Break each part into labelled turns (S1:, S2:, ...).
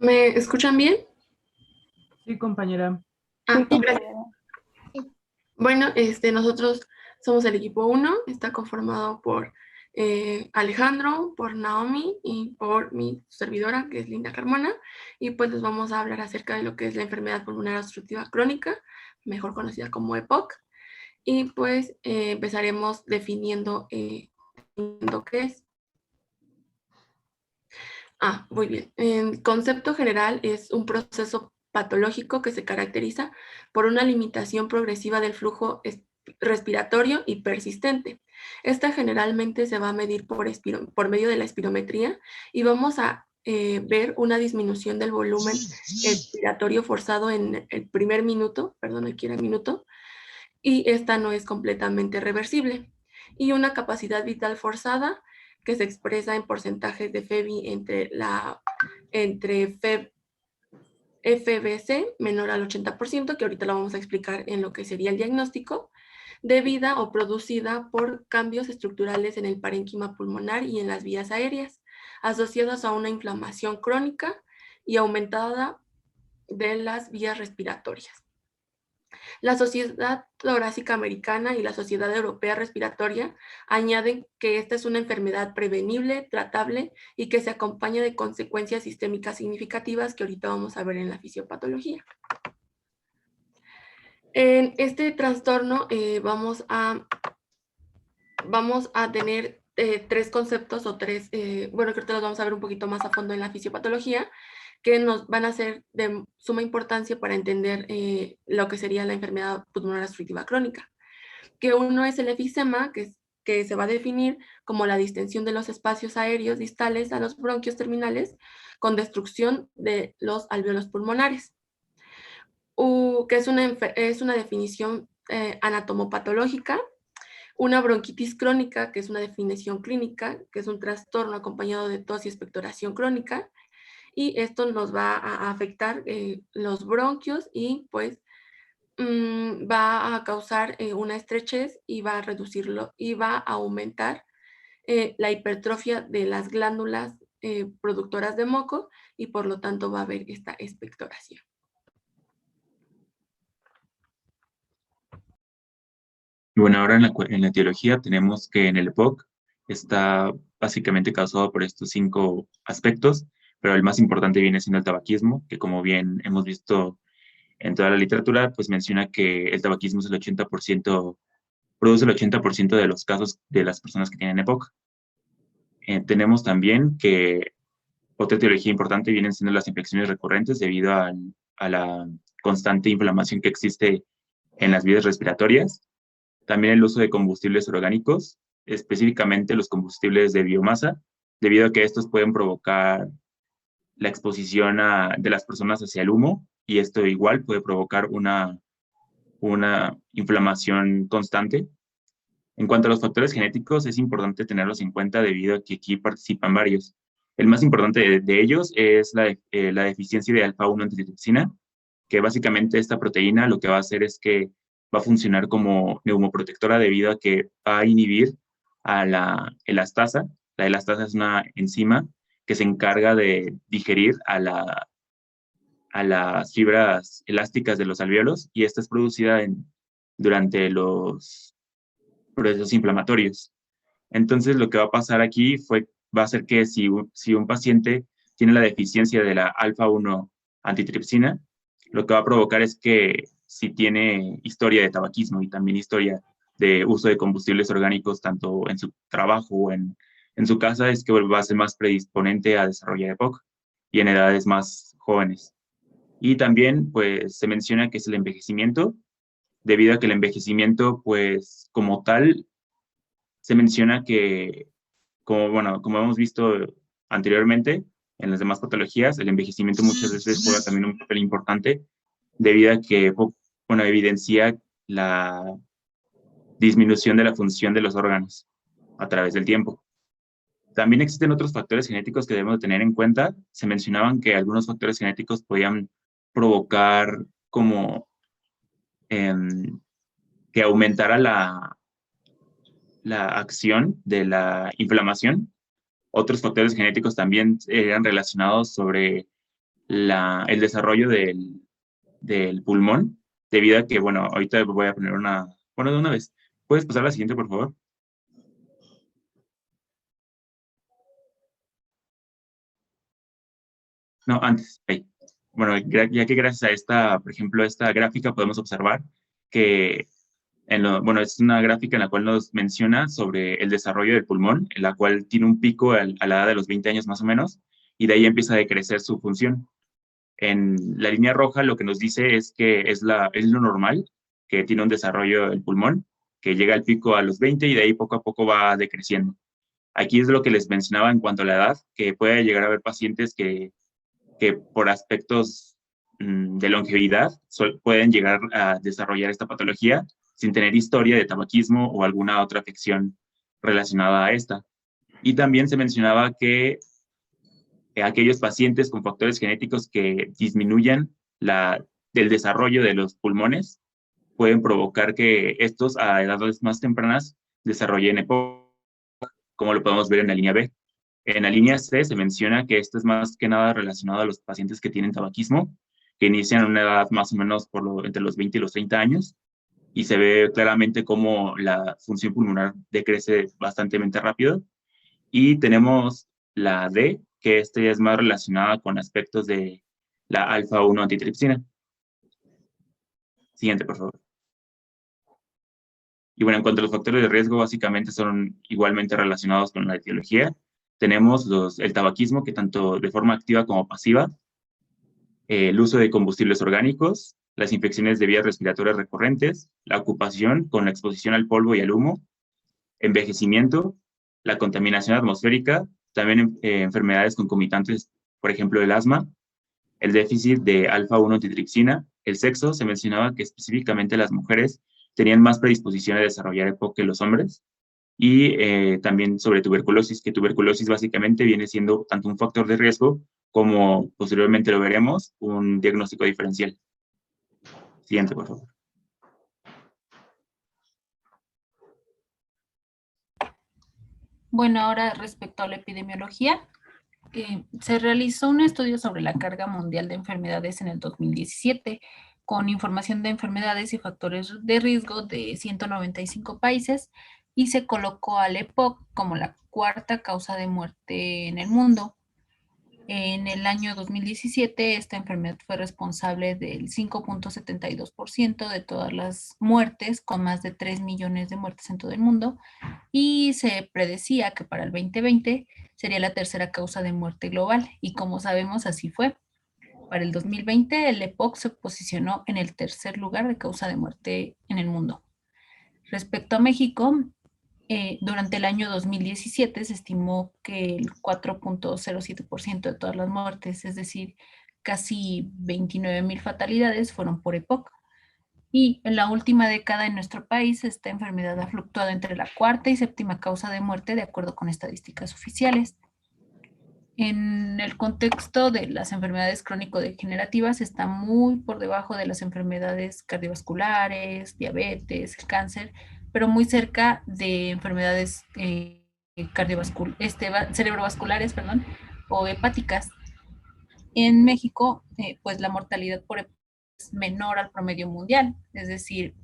S1: ¿Me escuchan bien?
S2: Sí, compañera.
S1: Ah, gracias. Bueno, nosotros somos el equipo uno. Está conformado por Alejandro, por Naomi y por mi servidora, que es Linda Carmona, y pues les vamos a hablar acerca de lo que es la enfermedad pulmonar obstructiva crónica, mejor conocida como EPOC, y pues empezaremos definiendo lo que es. Muy bien. El concepto general es un proceso patológico que se caracteriza por una limitación progresiva del flujo respiratorio y persistente. Esta generalmente se va a medir por medio de la espirometría y vamos a ver una disminución del volumen expiratorio forzado en el primer minuto, perdón, aquí era minuto, y esta no es completamente reversible. Y una capacidad vital forzada que se expresa en porcentajes de FEBI entre FBC menor al 80%, que ahorita lo vamos a explicar en lo que sería el diagnóstico, debida o producida por cambios estructurales en el parénquima pulmonar y en las vías aéreas, asociados a una inflamación crónica y aumentada de las vías respiratorias. La Sociedad Torácica Americana y la Sociedad Europea Respiratoria añaden que esta es una enfermedad prevenible, tratable y que se acompaña de consecuencias sistémicas significativas que ahorita vamos a ver en la fisiopatología. En este trastorno vamos a tener tres conceptos o tres, bueno, creo que los vamos a ver un poquito más a fondo en la fisiopatología, que nos van a ser de suma importancia para entender lo que sería la enfermedad pulmonar obstructiva crónica. Que uno es el efisema, que se va a definir como la distensión de los espacios aéreos distales a los bronquios terminales con destrucción de los alvéolos pulmonares, que es una definición anatomopatológica. Una bronquitis crónica, que es una definición clínica, que es un trastorno acompañado de tos y expectoración crónica, y esto nos va a afectar los bronquios y pues va a causar una estrechez y va a reducirlo y va a aumentar la hipertrofia de las glándulas productoras de moco y por lo tanto va a haber esta expectoración.
S3: Bueno, ahora en la etiología tenemos que en el EPOC está básicamente causado por estos 5 aspectos, pero el más importante viene siendo el tabaquismo, que como bien hemos visto en toda la literatura, pues menciona que el tabaquismo es el 80%, produce el 80% de los casos de las personas que tienen EPOC. Tenemos también que otra etiología importante vienen siendo las infecciones recurrentes debido a la constante inflamación que existe en las vías respiratorias. También el uso de combustibles orgánicos, específicamente los combustibles de biomasa, debido a que estos pueden provocar la exposición de las personas hacia el humo, y esto igual puede provocar una inflamación constante. En cuanto a los factores genéticos, es importante tenerlos en cuenta debido a que aquí participan varios. El más importante de ellos es la deficiencia de alfa-1 antitrypsina, que básicamente esta proteína lo que va a hacer es que va a funcionar como neumoprotectora debido a que va a inhibir a la elastasa. La elastasa es una enzima que se encarga de digerir a las fibras elásticas de los alvéolos, y esta es producida durante los procesos inflamatorios. Entonces, lo que va a pasar aquí va a ser que si un paciente tiene la deficiencia de la alfa-1 antitripsina, lo que va a provocar es que si tiene historia de tabaquismo y también historia de uso de combustibles orgánicos, tanto en su trabajo o en su casa, es que va a ser más predisponente a desarrollar EPOC y en edades más jóvenes. Y también, pues, se menciona que es el envejecimiento, debido a que el envejecimiento, pues, como tal, se menciona que, como hemos visto anteriormente en las demás patologías, el envejecimiento muchas veces juega también un papel importante debido a que, evidencia la disminución de la función de los órganos a través del tiempo. También existen otros factores genéticos que debemos tener en cuenta. Se mencionaban que algunos factores genéticos podían provocar como que aumentara la acción de la inflamación. Otros factores genéticos también eran relacionados sobre el desarrollo del pulmón, debido a que, bueno, ahorita voy a poner bueno, de una vez. ¿Puedes pasar a la siguiente, por favor? No, antes. Ahí. Bueno, ya que gracias a esta, por ejemplo, esta gráfica podemos observar que, bueno, es una gráfica en la cual nos menciona sobre el desarrollo del pulmón, en la cual tiene un pico a la edad de los 20 años más o menos, y de ahí empieza a decrecer su función. En la línea roja lo que nos dice es que es lo normal, que tiene un desarrollo el pulmón, que llega al pico a los 20 y de ahí poco a poco va decreciendo. Aquí es lo que les mencionaba en cuanto a la edad, que puede llegar a haber pacientes que por aspectos de longevidad pueden llegar a desarrollar esta patología sin tener historia de tabaquismo o alguna otra afección relacionada a esta. Y también se mencionaba que aquellos pacientes con factores genéticos que disminuyan el desarrollo de los pulmones pueden provocar que estos a edades más tempranas desarrollen EPOC, como lo podemos ver en la línea B. En la línea C se menciona que esto es más que nada relacionado a los pacientes que tienen tabaquismo, que inician a una edad más o menos entre los 20 y los 30 años, y se ve claramente cómo la función pulmonar decrece bastante rápido. Y tenemos la D, que esta ya es más relacionada con aspectos de la alfa-1 antitripsina. Siguiente, por favor. Y bueno, en cuanto a los factores de riesgo, básicamente son igualmente relacionados con la etiología. Tenemos el tabaquismo, que tanto de forma activa como pasiva, el uso de combustibles orgánicos, las infecciones de vías respiratorias recurrentes, la ocupación con la exposición al polvo y al humo, envejecimiento, la contaminación atmosférica, también enfermedades concomitantes, por ejemplo, el asma, el déficit de alfa-1 antitripsina, el sexo. Se mencionaba que específicamente las mujeres tenían más predisposición a desarrollar EPOC que los hombres, y también sobre tuberculosis, que tuberculosis básicamente viene siendo tanto un factor de riesgo como, posteriormente lo veremos, un diagnóstico diferencial. Siguiente, por favor.
S4: Bueno, ahora respecto a la epidemiología, se realizó un estudio sobre la carga mundial de enfermedades en el 2017 con información de enfermedades y factores de riesgo de 195 países y se colocó al EPOC como la cuarta causa de muerte en el mundo. En el año 2017, esta enfermedad fue responsable del 5.72% de todas las muertes, con más de 3 millones de muertes en todo el mundo, y se predecía que para el 2020 sería la tercera causa de muerte global, y como sabemos, así fue. Para el 2020, el EPOC se posicionó en el tercer lugar de causa de muerte en el mundo. Respecto a México, durante el año 2017 se estimó que el 4.07% de todas las muertes, es decir, casi 29,000 fatalidades, fueron por EPOC. Y en la última década en nuestro país, esta enfermedad ha fluctuado entre la cuarta y séptima causa de muerte, de acuerdo con estadísticas oficiales. En el contexto de las enfermedades crónico-degenerativas, está muy por debajo de las enfermedades cardiovasculares, diabetes, el cáncer, pero muy cerca de enfermedades cerebrovasculares, o hepáticas. En México, pues la mortalidad por es menor al promedio mundial, es decir,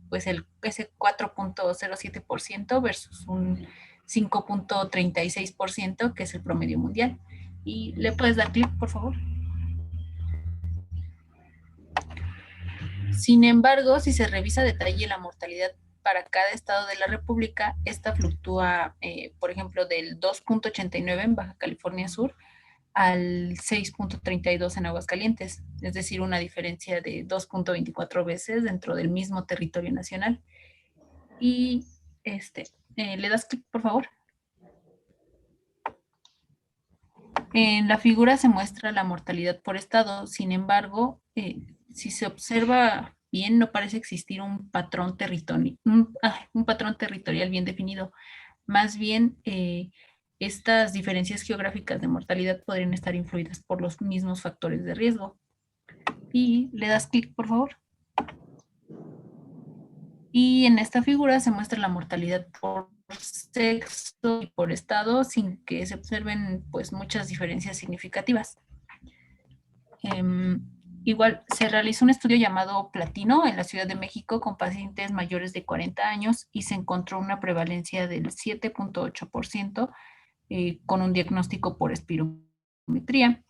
S4: pues ese 4.07% versus un 5.36%, que es el promedio mundial. ¿Y le puedes dar clic, por favor? Sin embargo, si se revisa a detalle la mortalidad para cada estado de la República, esta fluctúa, por ejemplo, del 2.89 en Baja California Sur al 6.32 en Aguascalientes, es decir, una diferencia de 2.24 veces dentro del mismo territorio nacional. Y ¿le das clic, por favor? En la figura se muestra la mortalidad por estado. Sin embargo, si se observa bien, no parece existir un patrón territorial bien definido. Más bien, estas diferencias geográficas de mortalidad podrían estar influidas por los mismos factores de riesgo. Y le das clic, por favor. Y en esta figura se muestra la mortalidad por sexo y por estado, sin que se observen pues muchas diferencias significativas. Igual se realizó un estudio llamado Platino en la Ciudad de México con pacientes mayores de 40 años y se encontró una prevalencia del 7.8% con un diagnóstico por espirometría,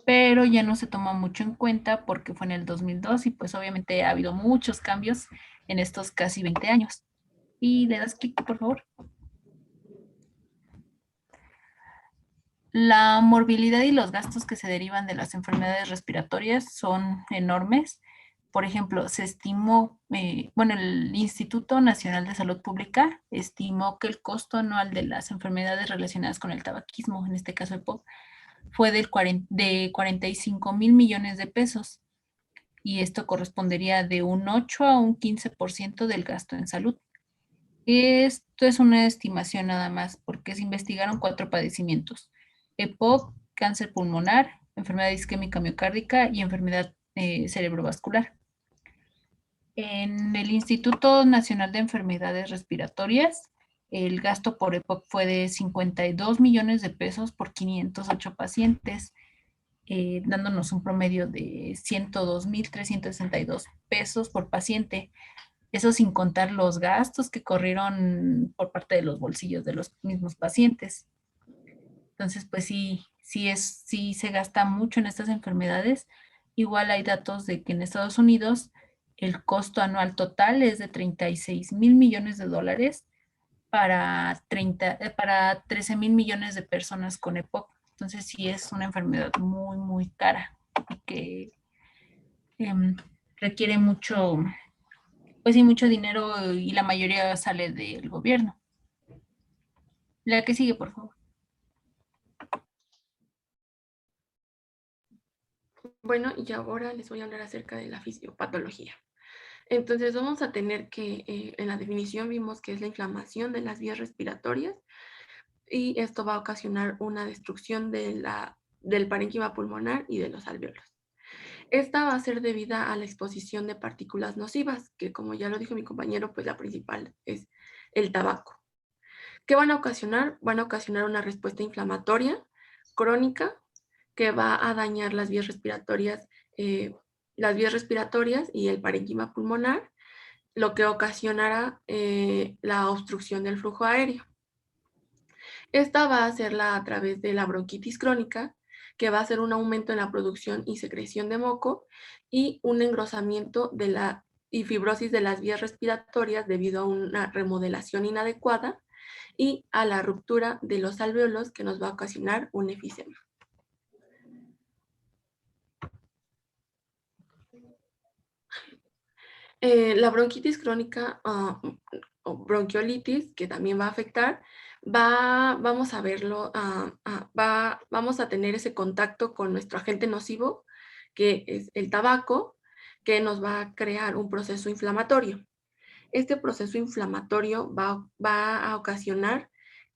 S4: pero ya no se toma mucho en cuenta porque fue en el 2002 y pues obviamente ha habido muchos cambios en estos casi 20 años. Y le das clic, por favor. La morbilidad y los gastos que se derivan de las enfermedades respiratorias son enormes. Por ejemplo, se estimó, el Instituto Nacional de Salud Pública estimó que el costo anual de las enfermedades relacionadas con el tabaquismo, en este caso el POP, fue de 45,000 millones de pesos. Y esto correspondería de un 8 a un 15% del gasto en salud. Esto es una estimación nada más, porque se investigaron 4 padecimientos: EPOC, cáncer pulmonar, enfermedad isquémica miocárdica y enfermedad cerebrovascular. En el Instituto Nacional de Enfermedades Respiratorias, el gasto por EPOC fue de 52 millones de pesos por 508 pacientes, dándonos un promedio de 102,362 pesos por paciente. Eso sin contar los gastos que corrieron por parte de los bolsillos de los mismos pacientes. Entonces, pues sí se gasta mucho en estas enfermedades. Igual hay datos de que en Estados Unidos el costo anual total es de 36,000 millones de dólares para 13,000 millones de personas con EPOC. Entonces sí es una enfermedad muy, muy cara y que requiere mucho, pues sí, mucho dinero y la mayoría sale del gobierno. La que sigue, por favor.
S1: Bueno, y ahora les voy a hablar acerca de la fisiopatología. Entonces vamos a tener que, en la definición vimos que es la inflamación de las vías respiratorias y esto va a ocasionar una destrucción del parénquima pulmonar y de los alvéolos. Esta va a ser debida a la exposición de partículas nocivas, que como ya lo dijo mi compañero, pues la principal es el tabaco. ¿Qué van a ocasionar? Van a ocasionar una respuesta inflamatoria crónica que va a dañar las vías respiratorias y el parénquima pulmonar, lo que ocasionará la obstrucción del flujo aéreo. Esta va a hacerla a través de la bronquitis crónica, que va a ser un aumento en la producción y secreción de moco y un engrosamiento y fibrosis de las vías respiratorias debido a una remodelación inadecuada y a la ruptura de los alvéolos que nos va a ocasionar un efisema. La bronquitis crónica o bronquiolitis, que también va a afectar, vamos a verlo, vamos a tener ese contacto con nuestro agente nocivo, que es el tabaco, que nos va a crear un proceso inflamatorio. Este proceso inflamatorio va a ocasionar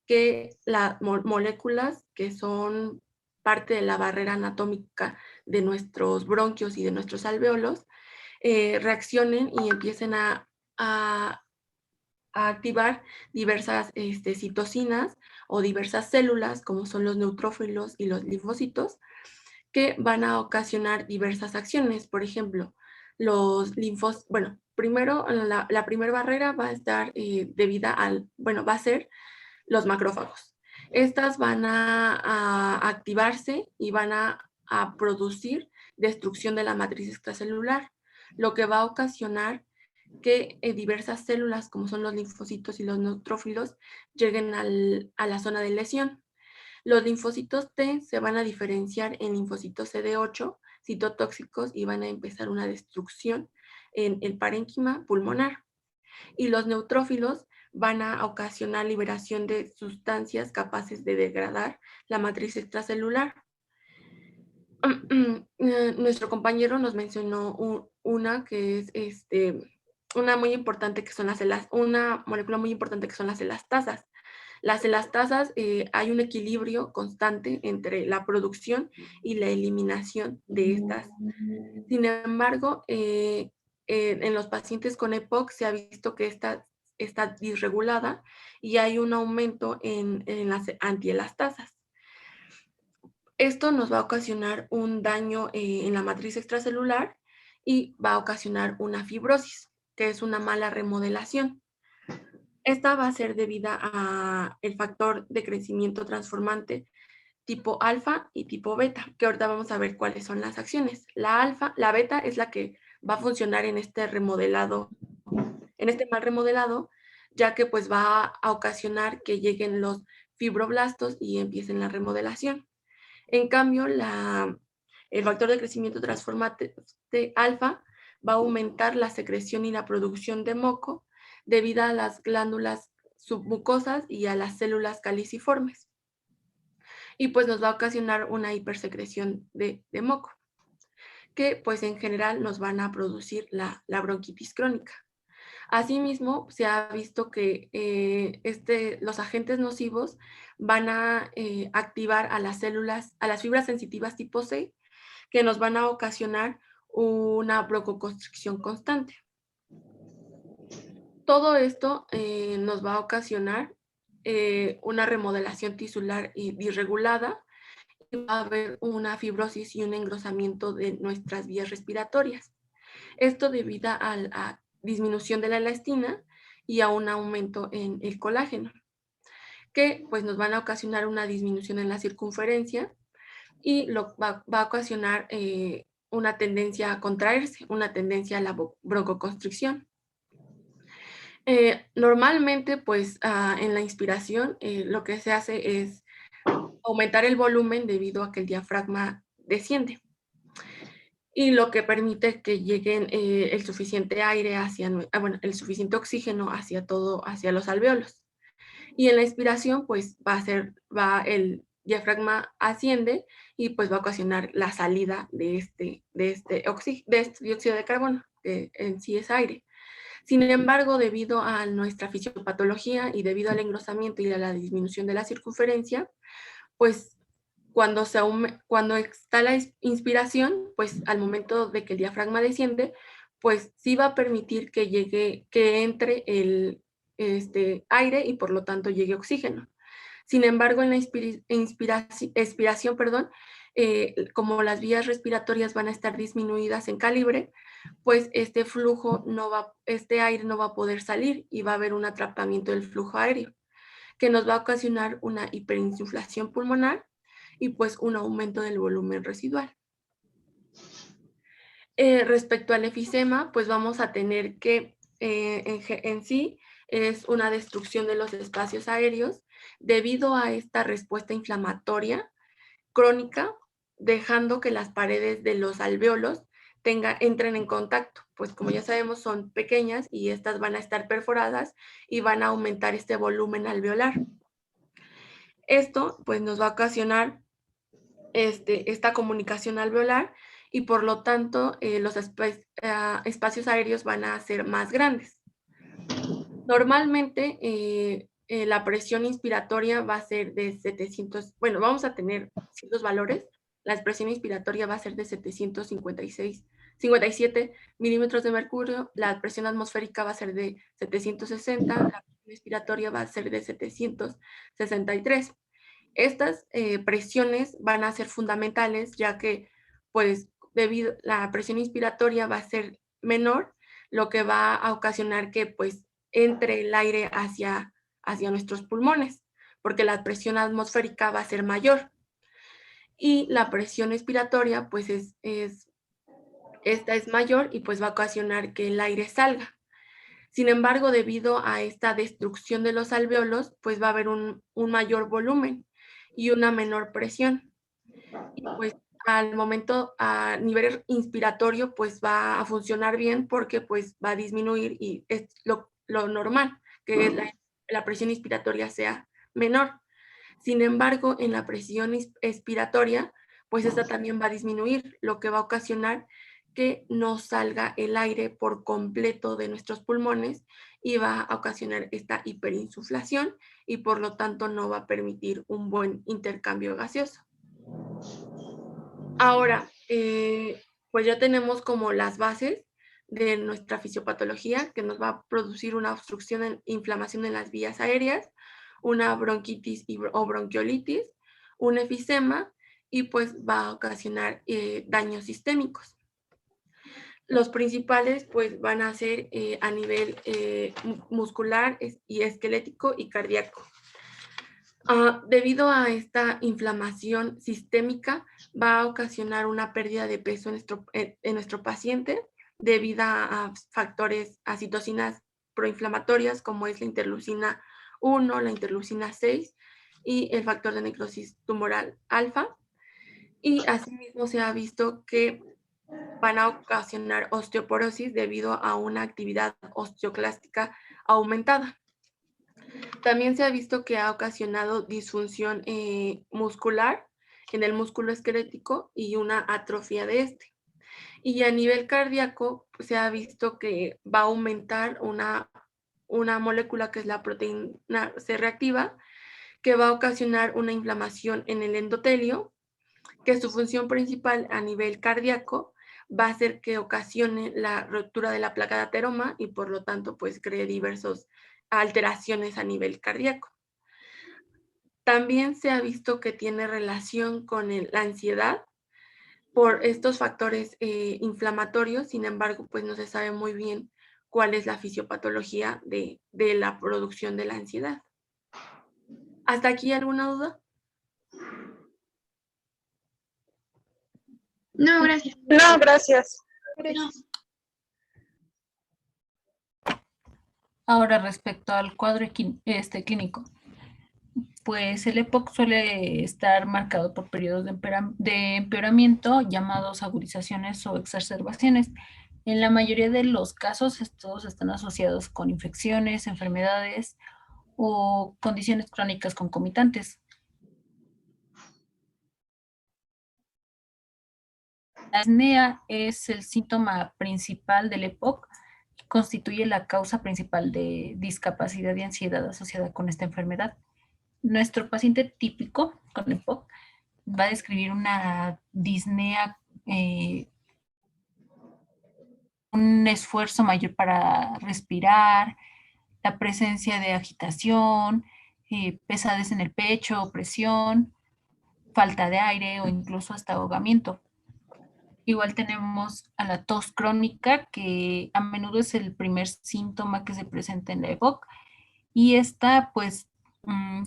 S1: que las moléculas que son parte de la barrera anatómica de nuestros bronquios y de nuestros alvéolos reaccionen y empiecen a activar diversas citocinas o diversas células, como son los neutrófilos y los linfocitos, que van a ocasionar diversas acciones. Por ejemplo, primero la primera barrera va a estar va a ser los macrófagos. Estas van a activarse y van a producir destrucción de la matriz extracelular, lo que va a ocasionar que diversas células, como son los linfocitos y los neutrófilos, lleguen a la zona de lesión. Los linfocitos T se van a diferenciar en linfocitos CD8, citotóxicos, y van a empezar una destrucción en el parénquima pulmonar. Y los neutrófilos van a ocasionar liberación de sustancias capaces de degradar la matriz extracelular. Nuestro compañero nos mencionó una que es una muy importante que son una molécula muy importante que son las elastasas. Las elastasas, hay un equilibrio constante entre la producción y la eliminación de estas. Sin embargo, en los pacientes con EPOC se ha visto que está disregulada y hay un aumento en las antielastazas. Esto nos va a ocasionar un daño en la matriz extracelular y va a ocasionar una fibrosis, que es una mala remodelación. Esta va a ser debida a el factor de crecimiento transformante tipo alfa y tipo beta, que ahorita vamos a ver cuáles son las acciones. La beta es la que va a funcionar en este remodelado, en este mal remodelado, ya que pues va a ocasionar que lleguen los fibroblastos y empiecen la remodelación. En cambio, el factor de crecimiento transformante de alfa va a aumentar la secreción y la producción de moco debido a las glándulas submucosas y a las células caliciformes. Y pues nos va a ocasionar una hipersecreción de moco, que pues en general nos van a producir la bronquitis crónica. Asimismo, se ha visto que los agentes nocivos van a activar a las células, a las fibras sensitivas tipo C, que nos van a ocasionar una broncoconstricción constante. Todo esto nos va a ocasionar una remodelación tisular disregulada, y va a haber una fibrosis y un engrosamiento de nuestras vías respiratorias. Esto debido a la disminución de la elastina y a un aumento en el colágeno, que pues nos van a ocasionar una disminución en la circunferencia y va a ocasionar una tendencia a contraerse, una tendencia a la broncoconstricción. Normalmente, pues en la inspiración lo que se hace es aumentar el volumen debido a que el diafragma desciende, y lo que permite que lleguen el suficiente aire el suficiente oxígeno hacia los alvéolos. Y en la inspiración, pues el diafragma asciende y pues va a ocasionar la salida de este dióxido de carbono, que en sí es aire. Sin embargo, debido a nuestra fisiopatología y debido al engrosamiento y a la disminución de la circunferencia, pues cuando está la inspiración, pues al momento de que el diafragma desciende, pues sí va a permitir que entre el aire y por lo tanto llegue oxígeno. Sin embargo, en la expiración, como las vías respiratorias van a estar disminuidas en calibre, pues este aire no va a poder salir y va a haber un atrapamiento del flujo aéreo, que nos va a ocasionar una hiperinsuflación pulmonar y pues un aumento del volumen residual. Respecto al efisema, pues vamos a tener que en sí es una destrucción de los espacios aéreos debido a esta respuesta inflamatoria crónica, dejando que las paredes de los alvéolos entren en contacto, pues como ya sabemos son pequeñas y estas van a estar perforadas y van a aumentar este volumen alveolar. Esto pues nos va a ocasionar esta comunicación alveolar y por lo tanto los espacios aéreos van a ser más grandes. Normalmente la presión inspiratoria va a ser de 700, bueno, vamos a tener ciertos valores. La presión inspiratoria va a ser de 757 milímetros de mercurio, la presión atmosférica va a ser de 760, la presión inspiratoria va a ser de 763. Estas presiones van a ser fundamentales, ya que pues debido la presión inspiratoria va a ser menor, lo que va a ocasionar que pues entre el aire hacia nuestros pulmones, porque la presión atmosférica va a ser mayor. Y la presión expiratoria pues esta es mayor y pues va a ocasionar que el aire salga. Sin embargo, debido a esta destrucción de los alvéolos, pues va a haber un mayor volumen y una menor presión. Y pues al momento, a nivel inspiratorio, pues va a funcionar bien porque pues va a disminuir y es lo normal, que la presión inspiratoria sea menor. Sin embargo, en la presión expiratoria, pues esta también va a disminuir, lo que va a ocasionar que no salga el aire por completo de nuestros pulmones y va a ocasionar esta hiperinsuflación y por lo tanto no va a permitir un buen intercambio gaseoso. Ahora, pues ya tenemos como las bases de nuestra fisiopatología, que nos va a producir una obstrucción, inflamación en las vías aéreas, una bronquitis o bronquiolitis, un efisema y pues va a ocasionar daños sistémicos. Los principales pues van a ser a nivel muscular y esquelético y cardíaco. Debido a esta inflamación sistémica, va a ocasionar una pérdida de peso en nuestro paciente debido a factores, a citocinas proinflamatorias como es la interleucina 1, la interleucina 6 y el factor de necrosis tumoral alfa. Y asimismo se ha visto que van a ocasionar osteoporosis debido a una actividad osteoclástica aumentada. También se ha visto que ha ocasionado disfunción muscular en el músculo esquelético y una atrofia de este. Y a nivel cardíaco se ha visto que va a aumentar una molécula que es la proteína C reactiva, que va a ocasionar una inflamación en el endotelio, que su función principal a nivel cardíaco va a ser que ocasione la ruptura de la placa de ateroma y por lo tanto pues cree diversas alteraciones a nivel cardíaco. También se ha visto que tiene relación con la ansiedad por estos factores inflamatorios, sin embargo pues no se sabe muy bien cuál es la fisiopatología de la producción de la ansiedad. ¿Hasta aquí alguna duda?
S5: No, gracias.
S6: No, gracias.
S4: Ahora, respecto al cuadro clínico, pues el EPOC suele estar marcado por periodos de empeoramiento llamados agudizaciones o exacerbaciones. En la mayoría de los casos, estos están asociados con infecciones, enfermedades o condiciones crónicas concomitantes. La disnea es el síntoma principal del EPOC y constituye la causa principal de discapacidad y ansiedad asociada con esta enfermedad. Nuestro paciente típico con EPOC va a describir una disnea, un esfuerzo mayor para respirar, la presencia de agitación, pesadez en el pecho, opresión, falta de aire o incluso hasta ahogamiento. Igual tenemos a la tos crónica, que a menudo es el primer síntoma que se presenta en la EPOC, y esta pues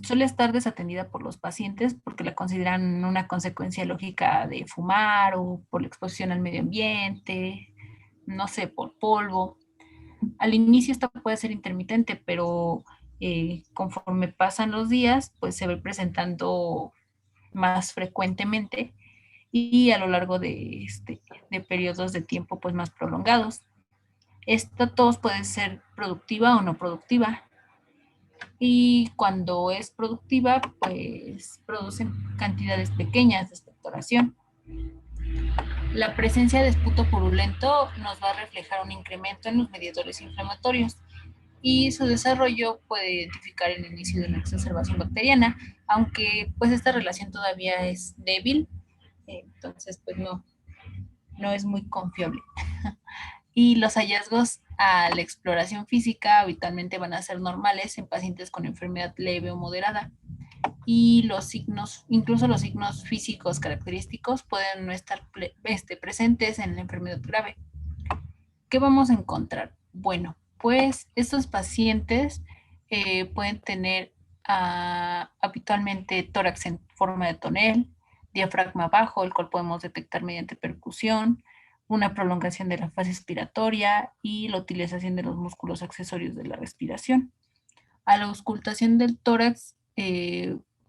S4: suele estar desatendida por los pacientes porque la consideran una consecuencia lógica de fumar o por la exposición al medio ambiente, no sé, por polvo. Al inicio esta puede ser intermitente, pero conforme pasan los días, pues se ve presentando más frecuentemente y a lo largo de periodos de tiempo pues más prolongados. Esta tos puede ser productiva o no productiva. Y cuando es productiva, pues producen cantidades pequeñas de expectoración. La presencia de esputo purulento nos va a reflejar un incremento en los mediadores inflamatorios y su desarrollo puede identificar el inicio de una exacerbación bacteriana, aunque pues esta relación todavía es débil, entonces pues no es muy confiable. Y los hallazgos a la exploración física habitualmente van a ser normales en pacientes con enfermedad leve o moderada. Y los signos, incluso los signos físicos característicos, pueden no estar presentes en la enfermedad grave. ¿Qué vamos a encontrar? Bueno, pues estos pacientes pueden tener habitualmente tórax en forma de tonel, diafragma bajo, el cual podemos detectar mediante percusión, una prolongación de la fase expiratoria y la utilización de los músculos accesorios de la respiración. A la auscultación del tórax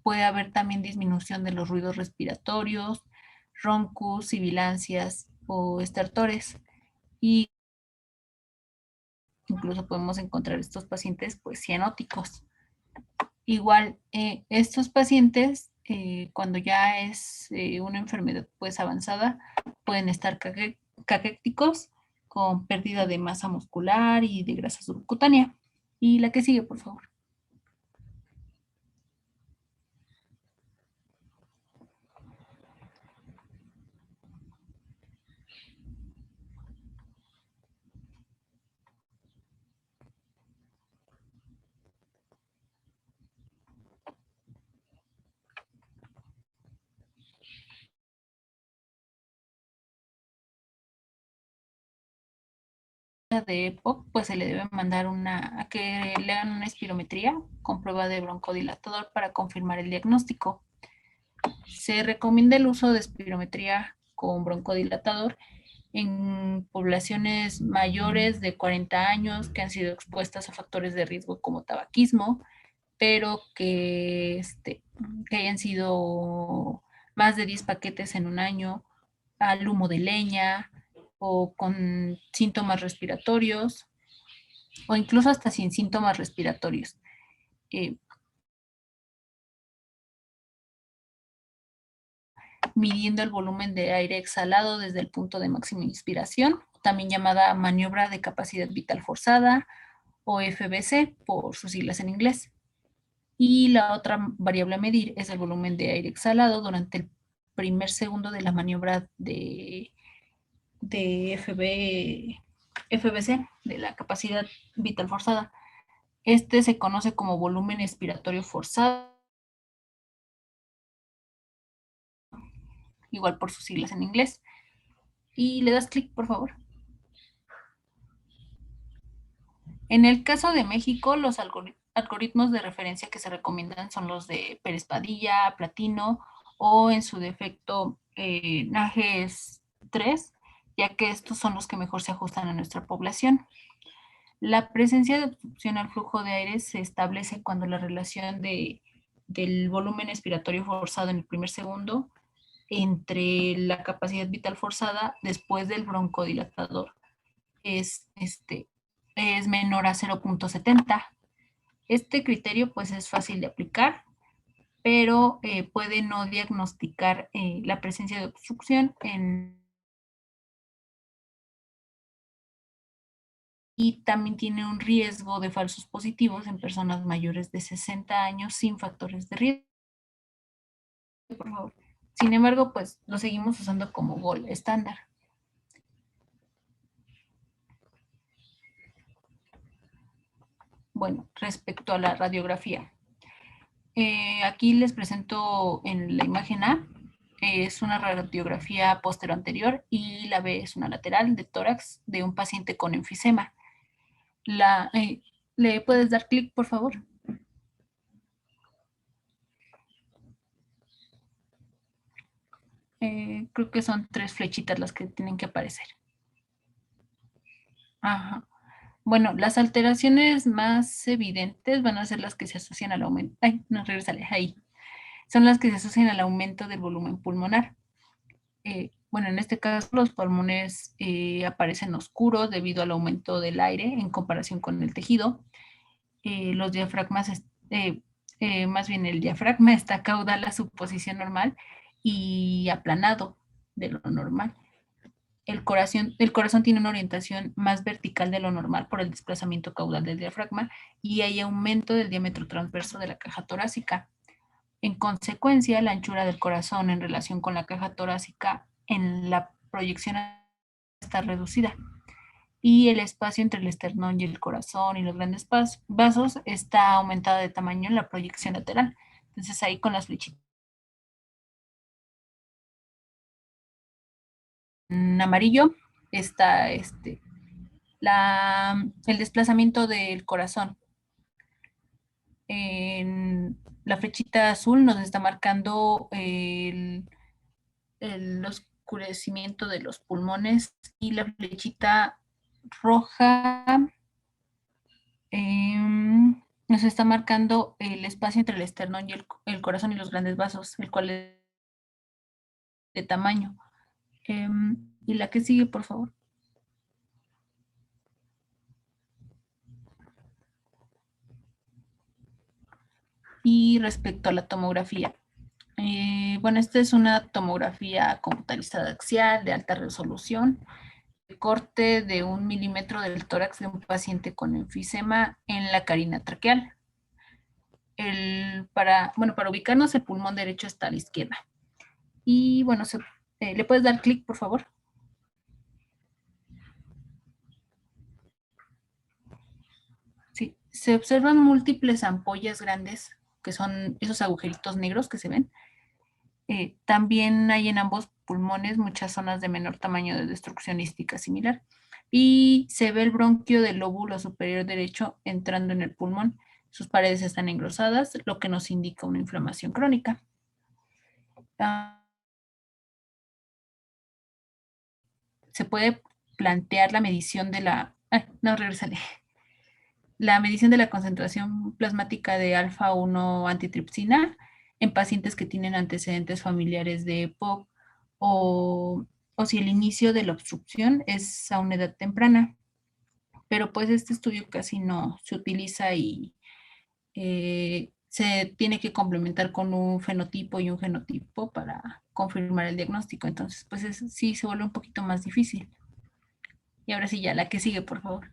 S4: puede haber también disminución de los ruidos respiratorios, roncus, sibilancias o estertores. Y incluso podemos encontrar estos pacientes pues cianóticos. Igual, estos pacientes, cuando ya es una enfermedad pues avanzada, pueden estar caquéticos con pérdida de masa muscular y de grasa subcutánea. Y la que sigue, por favor. sospecha de EPOC, pues se le debe mandar a que le hagan una espirometría con prueba de broncodilatador para confirmar el diagnóstico. Se recomienda el uso de espirometría con broncodilatador en poblaciones mayores de 40 años que han sido expuestas a factores de riesgo como tabaquismo, pero que hayan sido más de 10 paquetes en un año, al humo de leña o con síntomas respiratorios o incluso hasta sin síntomas respiratorios. Midiendo el volumen de aire exhalado desde el punto de máxima inspiración, también llamada maniobra de capacidad vital forzada o FBC por sus siglas en inglés. Y la otra variable a medir es el volumen de aire exhalado durante el primer segundo de la maniobra de FBC, de la capacidad vital forzada. Este se conoce como volumen expiratorio forzado, igual por sus siglas en inglés. Y le das clic, por favor. En el caso de México, los algoritmos de referencia que se recomiendan son los de Pérez Padilla, Platino o en su defecto NAGES 3, ya que estos son los que mejor se ajustan a nuestra población. La presencia de obstrucción al flujo de aire se establece cuando la relación del volumen expiratorio forzado en el primer segundo entre la capacidad vital forzada después del broncodilatador es menor a 0.70. Este criterio pues es fácil de aplicar, pero puede no diagnosticar la presencia de obstrucción y también tiene un riesgo de falsos positivos en personas mayores de 60 años sin factores de riesgo. Por favor. Sin embargo, pues lo seguimos usando como gold estándar. Bueno, respecto a la radiografía. Aquí les presento en la imagen A, es una radiografía postero anterior y la B es una lateral de tórax de un paciente con enfisema. ¿Le puedes dar clic, por favor? Creo que son 3 flechitas las que tienen que aparecer. Ajá. Bueno, las alteraciones más evidentes van a ser las que se asocian al aumento. Ay, no, regresale, ahí. Son las que se asocian al aumento del volumen pulmonar. Bueno, en este caso los pulmones aparecen oscuros debido al aumento del aire en comparación con el tejido. Los diafragmas, más bien el diafragma está caudal a su posición normal y aplanado de lo normal. El corazón tiene una orientación más vertical de lo normal por el desplazamiento caudal del diafragma y hay aumento del diámetro transverso de la caja torácica. En consecuencia, la anchura del corazón en relación con la caja torácica en la proyección está reducida y el espacio entre el esternón y el corazón y los grandes vasos está aumentado de tamaño en la proyección lateral. Entonces ahí con las flechitas en amarillo está el desplazamiento del corazón. En la flechita azul nos está marcando el oscurecimiento de los pulmones y la flechita roja nos está marcando el espacio entre el esternón y el corazón y los grandes vasos, el cual es de tamaño. Y la que sigue, por favor. Y respecto a la tomografía. Bueno, esta es una tomografía computarizada axial de alta resolución, de corte de 1 milímetro del tórax de un paciente con enfisema en la carina traqueal. Para ubicarnos, el pulmón derecho está a la izquierda. Y bueno, ¿le puedes dar clic, por favor? Sí, se observan múltiples ampollas grandes, que son esos agujeritos negros que se ven. También hay en ambos pulmones muchas zonas de menor tamaño de destrucción ística similar. y se ve el bronquio del lóbulo superior derecho entrando en el pulmón. Sus paredes están engrosadas, lo que nos indica una inflamación crónica. Se puede plantear la medición de la... La medición de la concentración plasmática de alfa-1 antitripsina en pacientes que tienen antecedentes familiares de EPOC o si el inicio de la obstrucción es a una edad temprana. Pero pues este estudio casi no se utiliza y se tiene que complementar con un fenotipo y un genotipo para confirmar el diagnóstico. Entonces, pues sí se vuelve un poquito más difícil. Y ahora sí, ya la que sigue, por favor.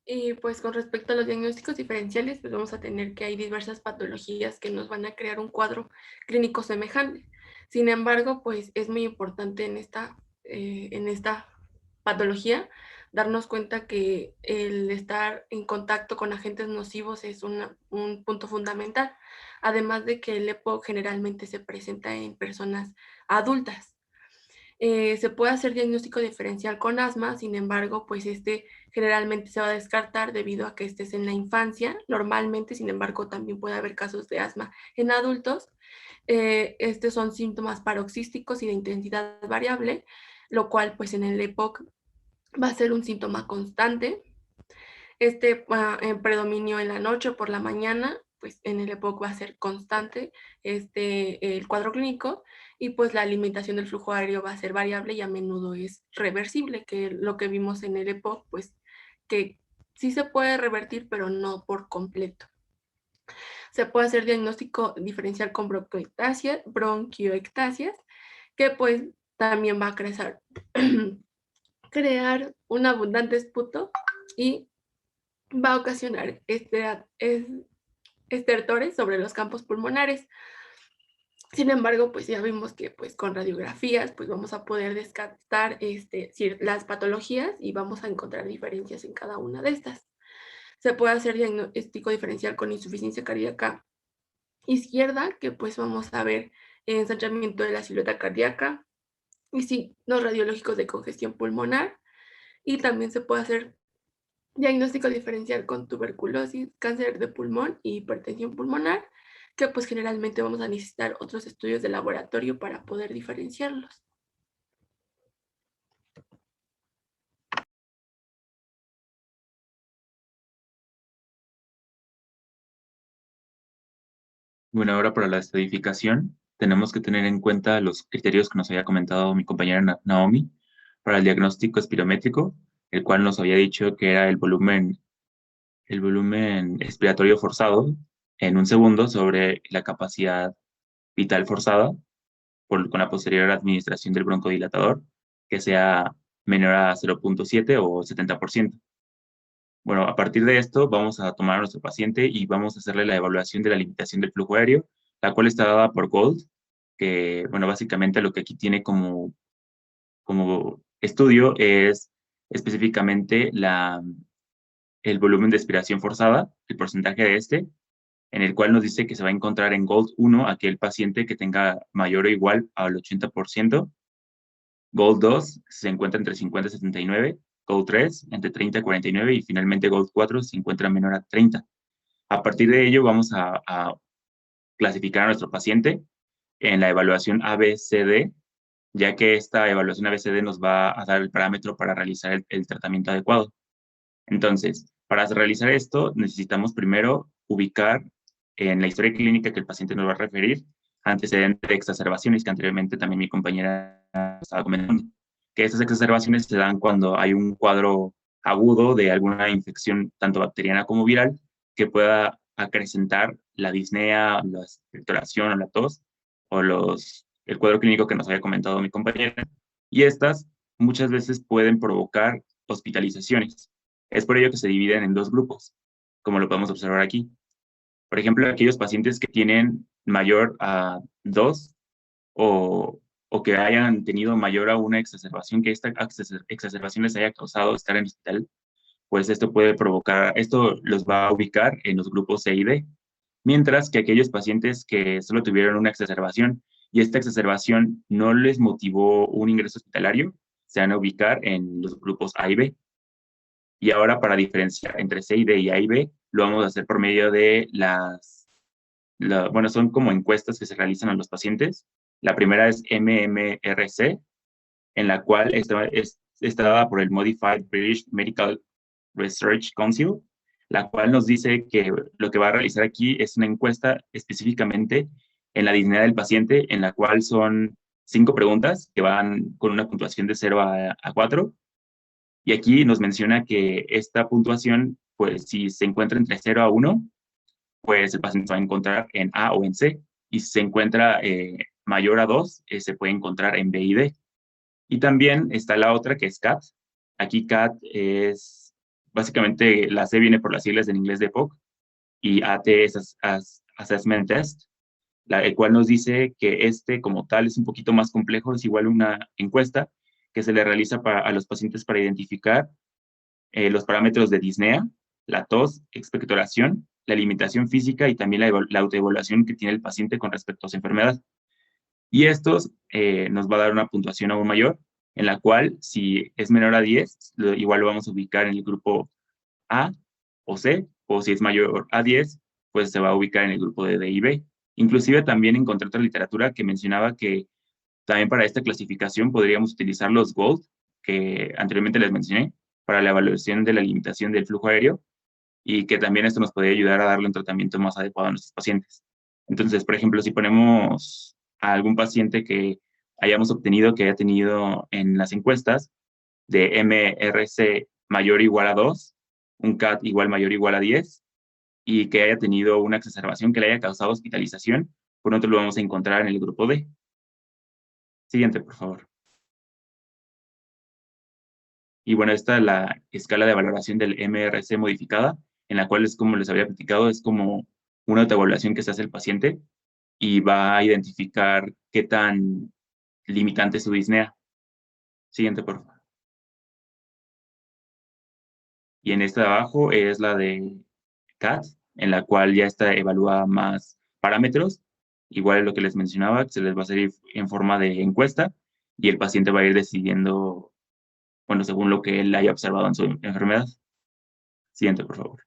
S1: Y pues con respecto a los diagnósticos diferenciales, pues vamos a tener que hay diversas patologías que nos van a crear un cuadro clínico semejante. Sin embargo, pues es muy importante en esta patología darnos cuenta que el estar en contacto con agentes nocivos es un punto fundamental, además de que el EPOC generalmente se presenta en personas adultas. Se puede hacer diagnóstico diferencial con asma, sin embargo, pues generalmente se va a descartar debido a que estés en la infancia, normalmente, sin embargo, también puede haber casos de asma en adultos. Estos son síntomas paroxísticos y de intensidad variable, lo cual pues en el EPOC va a ser un síntoma constante. En predominio en la noche o por la mañana, pues en el EPOC va a ser constante el cuadro clínico, y pues la alimentación del flujo aéreo va a ser variable y a menudo es reversible, que lo que vimos en el EPOC, pues que sí se puede revertir, pero no por completo. Se puede hacer diagnóstico diferencial con bronquioectasias, que pues también va a crear un abundante esputo y va a ocasionar estertores sobre los campos pulmonares. Sin embargo, pues ya vimos que pues con radiografías pues vamos a poder descartar las patologías y vamos a encontrar diferencias en cada una de estas. Se puede hacer diagnóstico diferencial con insuficiencia cardíaca izquierda, que pues vamos a ver ensanchamiento de la silueta cardíaca y signos radiológicos de congestión pulmonar. Y también se puede hacer diagnóstico diferencial con tuberculosis, cáncer de pulmón y hipertensión pulmonar, que pues generalmente vamos a necesitar otros estudios de laboratorio para poder diferenciarlos.
S3: Bueno, ahora para la estadificación, tenemos que tener en cuenta los criterios que nos había comentado mi compañera Naomi para el diagnóstico espirométrico, el cual nos había dicho que era el volumen expiratorio forzado en un segundo sobre la capacidad vital forzada con la posterior administración del broncodilatador, que sea menor a 0.7 o 70%. Bueno, a partir de esto vamos a tomar a nuestro paciente y vamos a hacerle la evaluación de la limitación del flujo aéreo, la cual está dada por Gold, que, bueno, básicamente lo que aquí tiene como estudio es específicamente el volumen de expiración forzada, el porcentaje de en el cual nos dice que se va a encontrar en Gold 1 aquel paciente que tenga mayor o igual al 80%, Gold 2 se encuentra entre 50 y 79, Gold 3 entre 30 y 49 y finalmente Gold 4 se encuentra menor a 30. A partir de ello vamos a clasificar a nuestro paciente en la evaluación ABCD, ya que esta evaluación ABCD nos va a dar el parámetro para realizar el tratamiento adecuado. Entonces, para realizar esto, necesitamos primero ubicar en la historia clínica que el paciente nos va a referir antecedentes de exacerbaciones, que anteriormente también mi compañera estaba comentando, que estas exacerbaciones se dan cuando hay un cuadro agudo de alguna infección, tanto bacteriana como viral, que pueda acrecentar la disnea, la expectoración o la tos, o el cuadro clínico que nos había comentado mi compañera, y estas muchas veces pueden provocar hospitalizaciones. Es por ello que se dividen en dos grupos, como lo podemos observar aquí. Por ejemplo, aquellos pacientes que tienen mayor a 2 o que hayan tenido mayor a una exacerbación, que esta exacerbación les haya causado estar en hospital, pues esto los va a ubicar en los grupos C y D. Mientras que aquellos pacientes que solo tuvieron una exacerbación y esta exacerbación no les motivó un ingreso hospitalario, se van a ubicar en los grupos A y B. Y ahora, para diferenciar entre C y D y A y B, lo vamos a hacer por medio de bueno, son como encuestas que se realizan a los pacientes. La primera es MMRC, en la cual está dada por el Modified British Medical Research Council, la cual nos dice que lo que va a realizar aquí es una encuesta específicamente en la disnea del paciente, en la cual son 5 preguntas que van con una puntuación de 0 a 4. Y aquí nos menciona que esta puntuación, pues si se encuentra entre 0 a 1, pues el paciente se va a encontrar en A o en C. Y si se encuentra mayor a 2, se puede encontrar en B y D. Y también está la otra que es CAT. Aquí CAT es, básicamente, la C viene por las siglas en inglés de POC, y AT es Assessment Test, el cual nos dice que como tal es un poquito más complejo, es igual una encuesta que se le realiza a los pacientes para identificar los parámetros de disnea, la tos, expectoración, la limitación física y también la autoevaluación que tiene el paciente con respecto a su enfermedad. Y estos nos va a dar una puntuación aún mayor, en la cual, si es menor a 10, igual lo vamos a ubicar en el grupo A o C, o si es mayor a 10, pues se va a ubicar en el grupo de D y B. Inclusive también encontré otra literatura que mencionaba que también para esta clasificación podríamos utilizar los GOLD, que anteriormente les mencioné, para la evaluación de la limitación del flujo aéreo, y que también esto nos podría ayudar a darle un tratamiento más adecuado a nuestros pacientes. Entonces, por ejemplo, si ponemos a algún paciente que hayamos obtenido, que haya tenido en las encuestas de MRC mayor o igual a 2, un CAT igual mayor o igual a 10, y que haya tenido una exacerbación que le haya causado hospitalización, por nosotros lo vamos a encontrar en el grupo D. Siguiente, por favor. Y bueno, esta es la escala de valoración del MRC modificada, en la cual es, como les había platicado, es como una autoevaluación que se hace el paciente y va a identificar qué tan limitante es su disnea. Siguiente, por favor. Y en esta de abajo es la de CAT, en la cual ya está evalúa más parámetros. Igual es lo que les mencionaba, se les va a hacer en forma de encuesta y el paciente va a ir decidiendo, bueno, según lo que él haya observado en su enfermedad. Siguiente, por favor.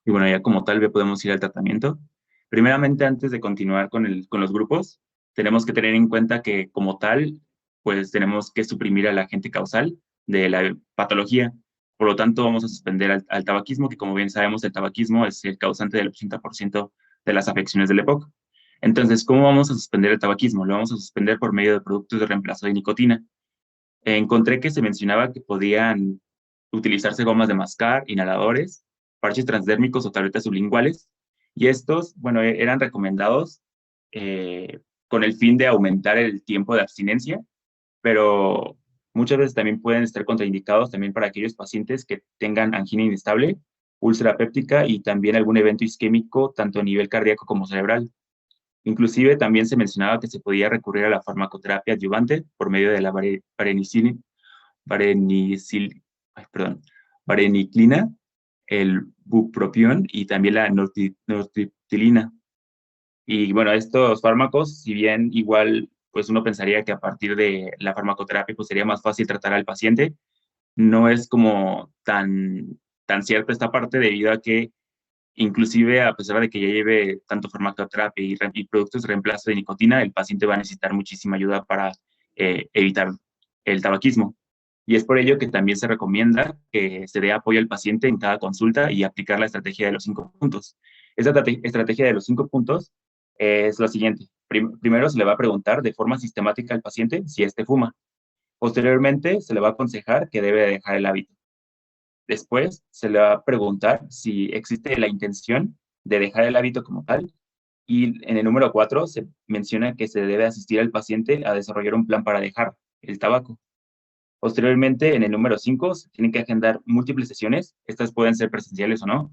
S3: Y bueno, ya como tal podemos ir al tratamiento. Primeramente, antes de continuar con los grupos, tenemos que tener en cuenta que como tal, pues tenemos que suprimir al agente causal de la patología. Por lo tanto, vamos a suspender al tabaquismo, que como bien sabemos, el tabaquismo es el causante del 80% de las afecciones del EPOC. Entonces, ¿cómo vamos a suspender el tabaquismo? Lo vamos a suspender por medio de productos de reemplazo de nicotina. Encontré que se mencionaba que podían utilizarse gomas de mascar, inhaladores, parches transdérmicos o tabletas sublinguales, y estos, bueno, eran recomendados con el fin de aumentar el tiempo de abstinencia, pero muchas veces también pueden estar contraindicados también para aquellos pacientes que tengan angina inestable, úlcera péptica y también algún evento isquémico, tanto a nivel cardíaco como cerebral. Inclusive también se mencionaba que se podía recurrir a la farmacoterapia adyuvante por medio de la vareniclina, el bupropión y también la nortriptilina. Y bueno, estos fármacos, si bien igual, pues uno pensaría que a partir de la farmacoterapia pues sería más fácil tratar al paciente, no es como tan cierta esta parte, debido a que inclusive a pesar de que ya lleve tanto farmacoterapia y productos de reemplazo de nicotina, el paciente va a necesitar muchísima ayuda para evitar el tabaquismo. Y es por ello que también se recomienda que se dé apoyo al paciente en cada consulta y aplicar la estrategia de los 5 puntos. Esta estrategia de los 5 puntos es la siguiente. Primero se le va a preguntar de forma sistemática al paciente si éste fuma. Posteriormente se le va a aconsejar que debe dejar el hábito. Después se le va a preguntar si existe la intención de dejar el hábito como tal. Y en el número 4 se menciona que se debe asistir al paciente a desarrollar un plan para dejar el tabaco. Posteriormente, en el número 5, se tienen que agendar múltiples sesiones. Estas pueden ser presenciales o no.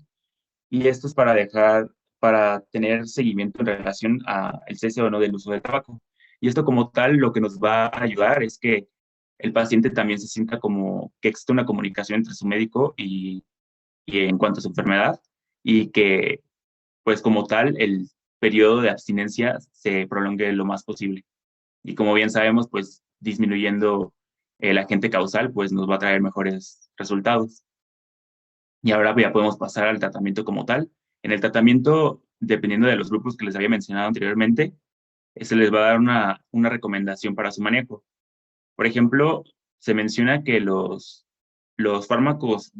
S3: Y esto es para tener seguimiento en relación al cese o no del uso del tabaco. Y esto como tal lo que nos va a ayudar es que el paciente también se sienta como que existe una comunicación entre su médico y en cuanto a su enfermedad, y que, pues como tal, el periodo de abstinencia se prolongue lo más posible. Y como bien sabemos, pues disminuyendo el agente causal, pues nos va a traer mejores resultados. Y ahora ya podemos pasar al tratamiento como tal. En el tratamiento, dependiendo de los grupos que les había mencionado anteriormente, se les va a dar una recomendación para su manejo. Por ejemplo, se menciona que los fármacos,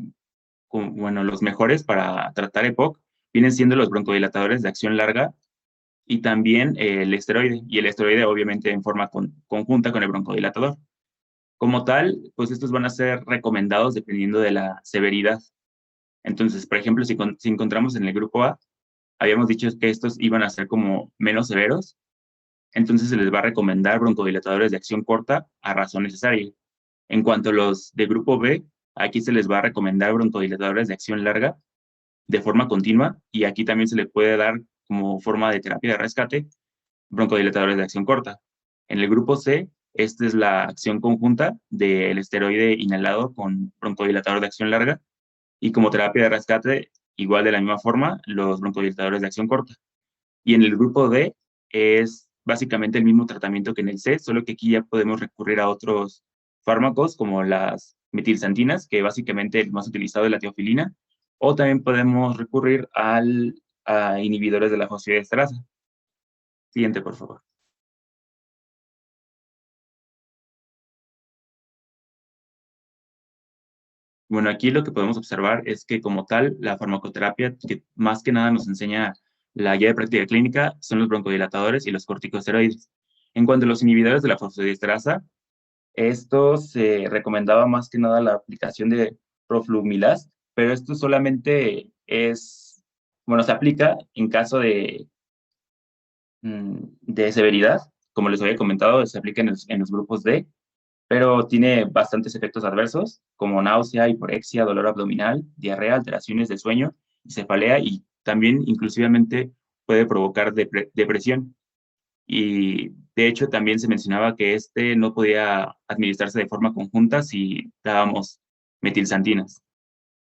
S3: bueno, los mejores para tratar EPOC vienen siendo los broncodilatadores de acción larga y también el esteroide. Y el esteroide, obviamente, en forma conjunta con el broncodilatador. Como tal, pues estos van a ser recomendados dependiendo de la severidad. Entonces, por ejemplo, si encontramos en el grupo A, habíamos dicho que estos iban a ser como menos severos, entonces se les va a recomendar broncodilatadores de acción corta a razón necesaria. En cuanto a los de grupo B, aquí se les va a recomendar broncodilatadores de acción larga de forma continua, y aquí también se le puede dar como forma de terapia de rescate broncodilatadores de acción corta. En el grupo C, esta es la acción conjunta del esteroide inhalado con broncodilatador de acción larga, y como terapia de rescate, igual de la misma forma, los broncodilatadores de acción corta. Y en el grupo D es básicamente el mismo tratamiento que en el C, solo que aquí ya podemos recurrir a otros fármacos como las metilsantinas, que básicamente el más utilizado es la teofilina, o también podemos recurrir a inhibidores de la fosfodiesterasa. Siguiente, por favor. Bueno, aquí lo que podemos observar es que como tal, la farmacoterapia que más que nada nos enseña la guía de práctica clínica son los broncodilatadores y los corticosteroides. En cuanto a los inhibidores de la fosfodiesterasa, esto se recomendaba más que nada la aplicación de roflumilast, pero esto solamente bueno, se aplica en caso de severidad. Como les había comentado, se aplica en los grupos D, pero tiene bastantes efectos adversos, como náusea, hiporexia, dolor abdominal, diarrea, alteraciones de sueño, cefalea, y también inclusivamente puede provocar depresión. Y de hecho también se mencionaba que este no podía administrarse de forma conjunta si dábamos metilsantinas.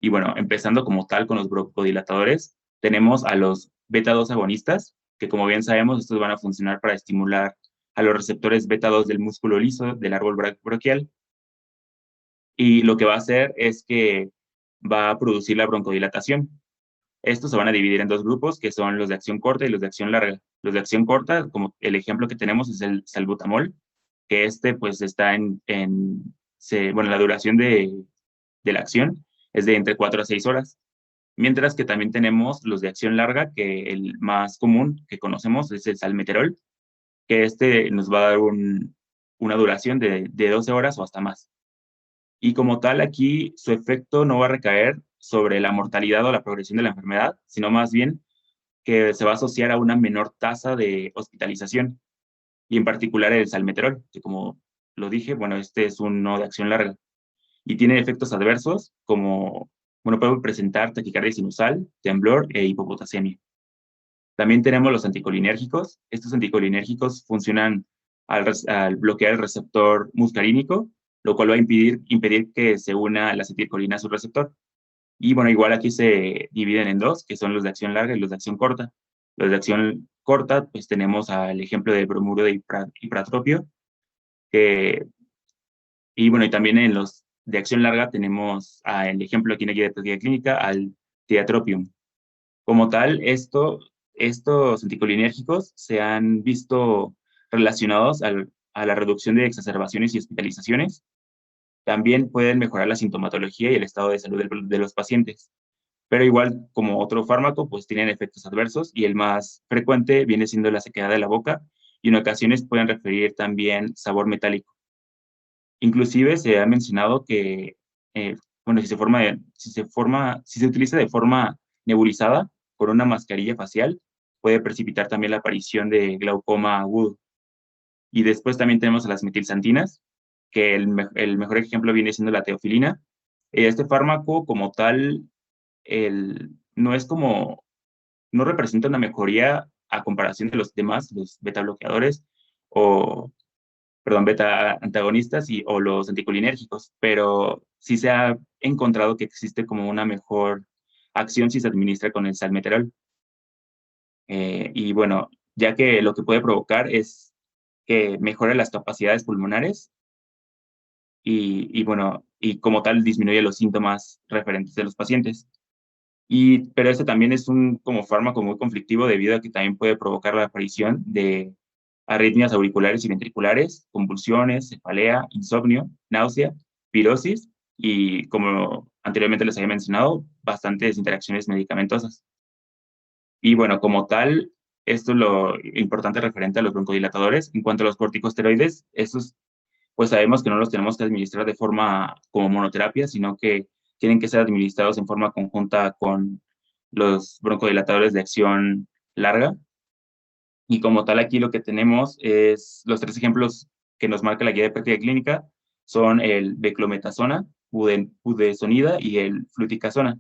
S3: Y bueno, empezando como tal con los broncodilatadores, tenemos a los beta-2 agonistas, que como bien sabemos, estos van a funcionar para estimular a los receptores beta-2 del músculo liso del árbol braquial, y lo que va a hacer es que va a producir la broncodilatación. Estos se van a dividir en dos grupos, que son los de acción corta y los de acción larga. Los de acción corta, como el ejemplo que tenemos, es el salbutamol, que pues está bueno, la duración de la acción es de entre 4 a 6 horas. Mientras que también tenemos los de acción larga, que el más común que conocemos es el salmeterol, que nos va a dar una duración de 12 horas o hasta más. Y como tal, aquí su efecto no va a recaer sobre la mortalidad o la progresión de la enfermedad, sino más bien que se va a asociar a una menor tasa de hospitalización, y en particular el salmeterol, que como lo dije, bueno, este es uno de acción larga y tiene efectos adversos como, bueno, puede presentar taquicardia sinusal, temblor e hipopotasemia. También tenemos los anticolinérgicos. Estos anticolinérgicos funcionan al bloquear el receptor muscarínico, lo cual va a impedir que se una la acetilcolina a su receptor. Y bueno, igual aquí se dividen en dos, que son los de acción larga y los de acción corta. Los de acción corta, pues tenemos al ejemplo del bromuro de ipratropio, y bueno, y también en los de acción larga tenemos el ejemplo aquí en la guía de práctica clínica, al tiotropium. Como tal, estos anticolinérgicos se han visto relacionados a la reducción de exacerbaciones y hospitalizaciones. También pueden mejorar la sintomatología y el estado de salud de los pacientes. Pero igual, como otro fármaco, pues tienen efectos adversos, y el más frecuente viene siendo la sequedad de la boca, y en ocasiones pueden referir también sabor metálico. Inclusive se ha mencionado que, bueno, si se utiliza de forma nebulizada con una mascarilla facial, puede precipitar también la aparición de glaucoma agudo. Y después también tenemos a las metilsantinas, que el mejor ejemplo viene siendo la teofilina. Este fármaco como tal, no es como, no representa una mejoría a comparación de los demás, los beta bloqueadores, beta antagonistas o los anticolinérgicos, pero sí se ha encontrado que existe como una mejor acción si se administra con el salmeterol. Y bueno, ya que lo que puede provocar es que mejore las capacidades pulmonares y bueno, y como tal disminuye los síntomas referentes de los pacientes. Pero este también es un como fármaco muy conflictivo debido a que también puede provocar la aparición de arritmias auriculares y ventriculares, convulsiones, cefalea, insomnio, náusea, pirosis y, como anteriormente les había mencionado, bastantes interacciones medicamentosas. Y bueno, como tal, esto es lo importante referente a los broncodilatadores. En cuanto a los corticosteroides, estos pues sabemos que no los tenemos que administrar de forma como monoterapia, sino que tienen que ser administrados en forma conjunta con los broncodilatadores de acción larga. Y como tal, aquí lo que tenemos es los 3 ejemplos que nos marca la guía de práctica clínica, son el beclometasona, budesonida y el fluticasona.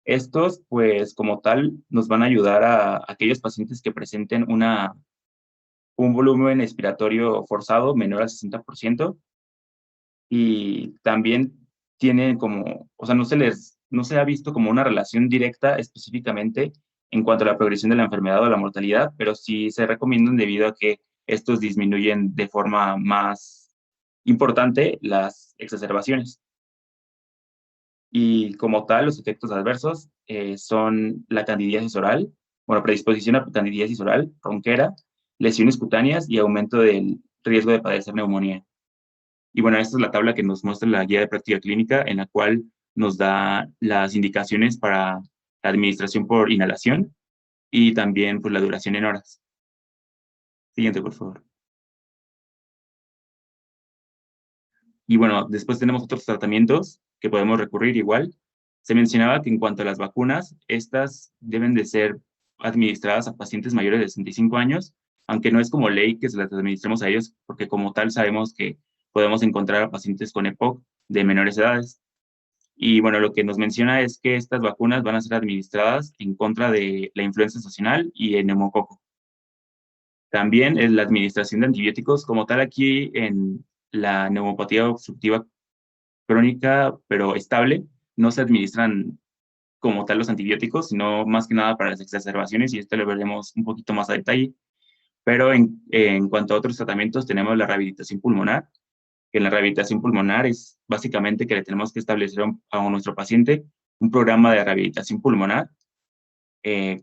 S3: Estos, pues, como tal, nos van a ayudar a aquellos pacientes que presenten un volumen expiratorio forzado menor al 60%, y también tienen como, o sea, no se ha visto como una relación directa específicamente en cuanto a la progresión de la enfermedad o la mortalidad, pero sí se recomiendan debido a que estos disminuyen de forma más importante las exacerbaciones. Y como tal, los efectos adversos son la candidiasis oral, bueno, predisposición a candidiasis oral, ronquera, lesiones cutáneas y aumento del riesgo de padecer neumonía. Y bueno, esta es la tabla que nos muestra la guía de práctica clínica, en la cual nos da las indicaciones para la administración por inhalación y también pues la duración en horas. Siguiente, por favor. Y bueno, después tenemos otros tratamientos que podemos recurrir igual. Se mencionaba que en cuanto a las vacunas, estas deben de ser administradas a pacientes mayores de 65 años, aunque no es como ley que se las administremos a ellos, porque como tal sabemos que podemos encontrar a pacientes con EPOC de menores edades. Y bueno, lo que nos menciona es que estas vacunas van a ser administradas en contra de la influenza estacional y el neumococo. También es la administración de antibióticos, como tal aquí en la neumopatía obstructiva crónica, pero estable, no se administran como tal los antibióticos, sino más que nada para las exacerbaciones, y esto lo veremos un poquito más a detalle. Pero en cuanto a otros tratamientos, tenemos la rehabilitación pulmonar, que en la rehabilitación pulmonar es básicamente que le tenemos que establecer a nuestro paciente un programa de rehabilitación pulmonar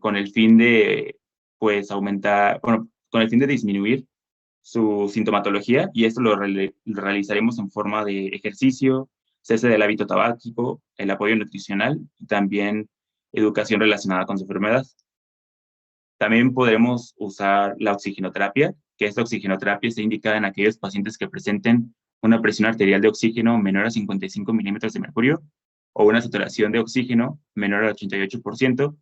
S3: con el fin de, pues, aumentar, bueno, con el fin de disminuir su sintomatología, y esto lo realizaremos en forma de ejercicio, cese del hábito tabáquico, el apoyo nutricional y también educación relacionada con su enfermedad. También podremos usar la oxigenoterapia, que esta oxigenoterapia está indicada en aquellos pacientes que presenten una presión arterial de oxígeno menor a 55 milímetros de mercurio o una saturación de oxígeno menor al 88%,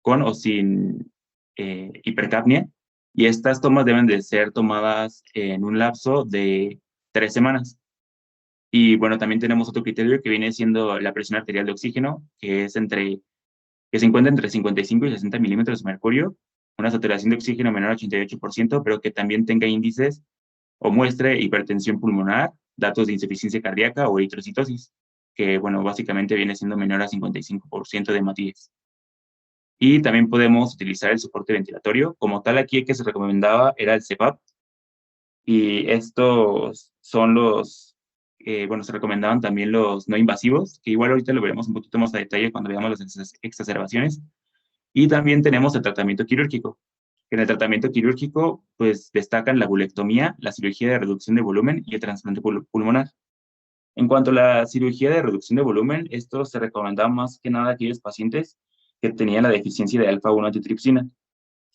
S3: con o sin hipercapnia, y estas tomas deben de ser tomadas en un lapso de 3 semanas. Y bueno, también tenemos otro criterio que viene siendo la presión arterial de oxígeno, que se encuentra entre 55 y 60 milímetros de mercurio, una saturación de oxígeno menor al 88%, pero que también tenga índices o muestre hipertensión pulmonar, datos de insuficiencia cardíaca o eritrocitosis, que bueno, básicamente viene siendo menor a 55% de MATIES. Y también podemos utilizar el soporte ventilatorio. Como tal, aquí el que se recomendaba era el CPAP, y estos son bueno, se recomendaban también los no invasivos, que igual ahorita lo veremos un poquito más a detalle cuando veamos las exacerbaciones. Y también tenemos el tratamiento quirúrgico. En el tratamiento quirúrgico, pues destacan la bulectomía, la cirugía de reducción de volumen y el trasplante pulmonar. En cuanto a la cirugía de reducción de volumen, esto se recomendaba más que nada a aquellos pacientes que tenían la deficiencia de alfa-1 antitripsina,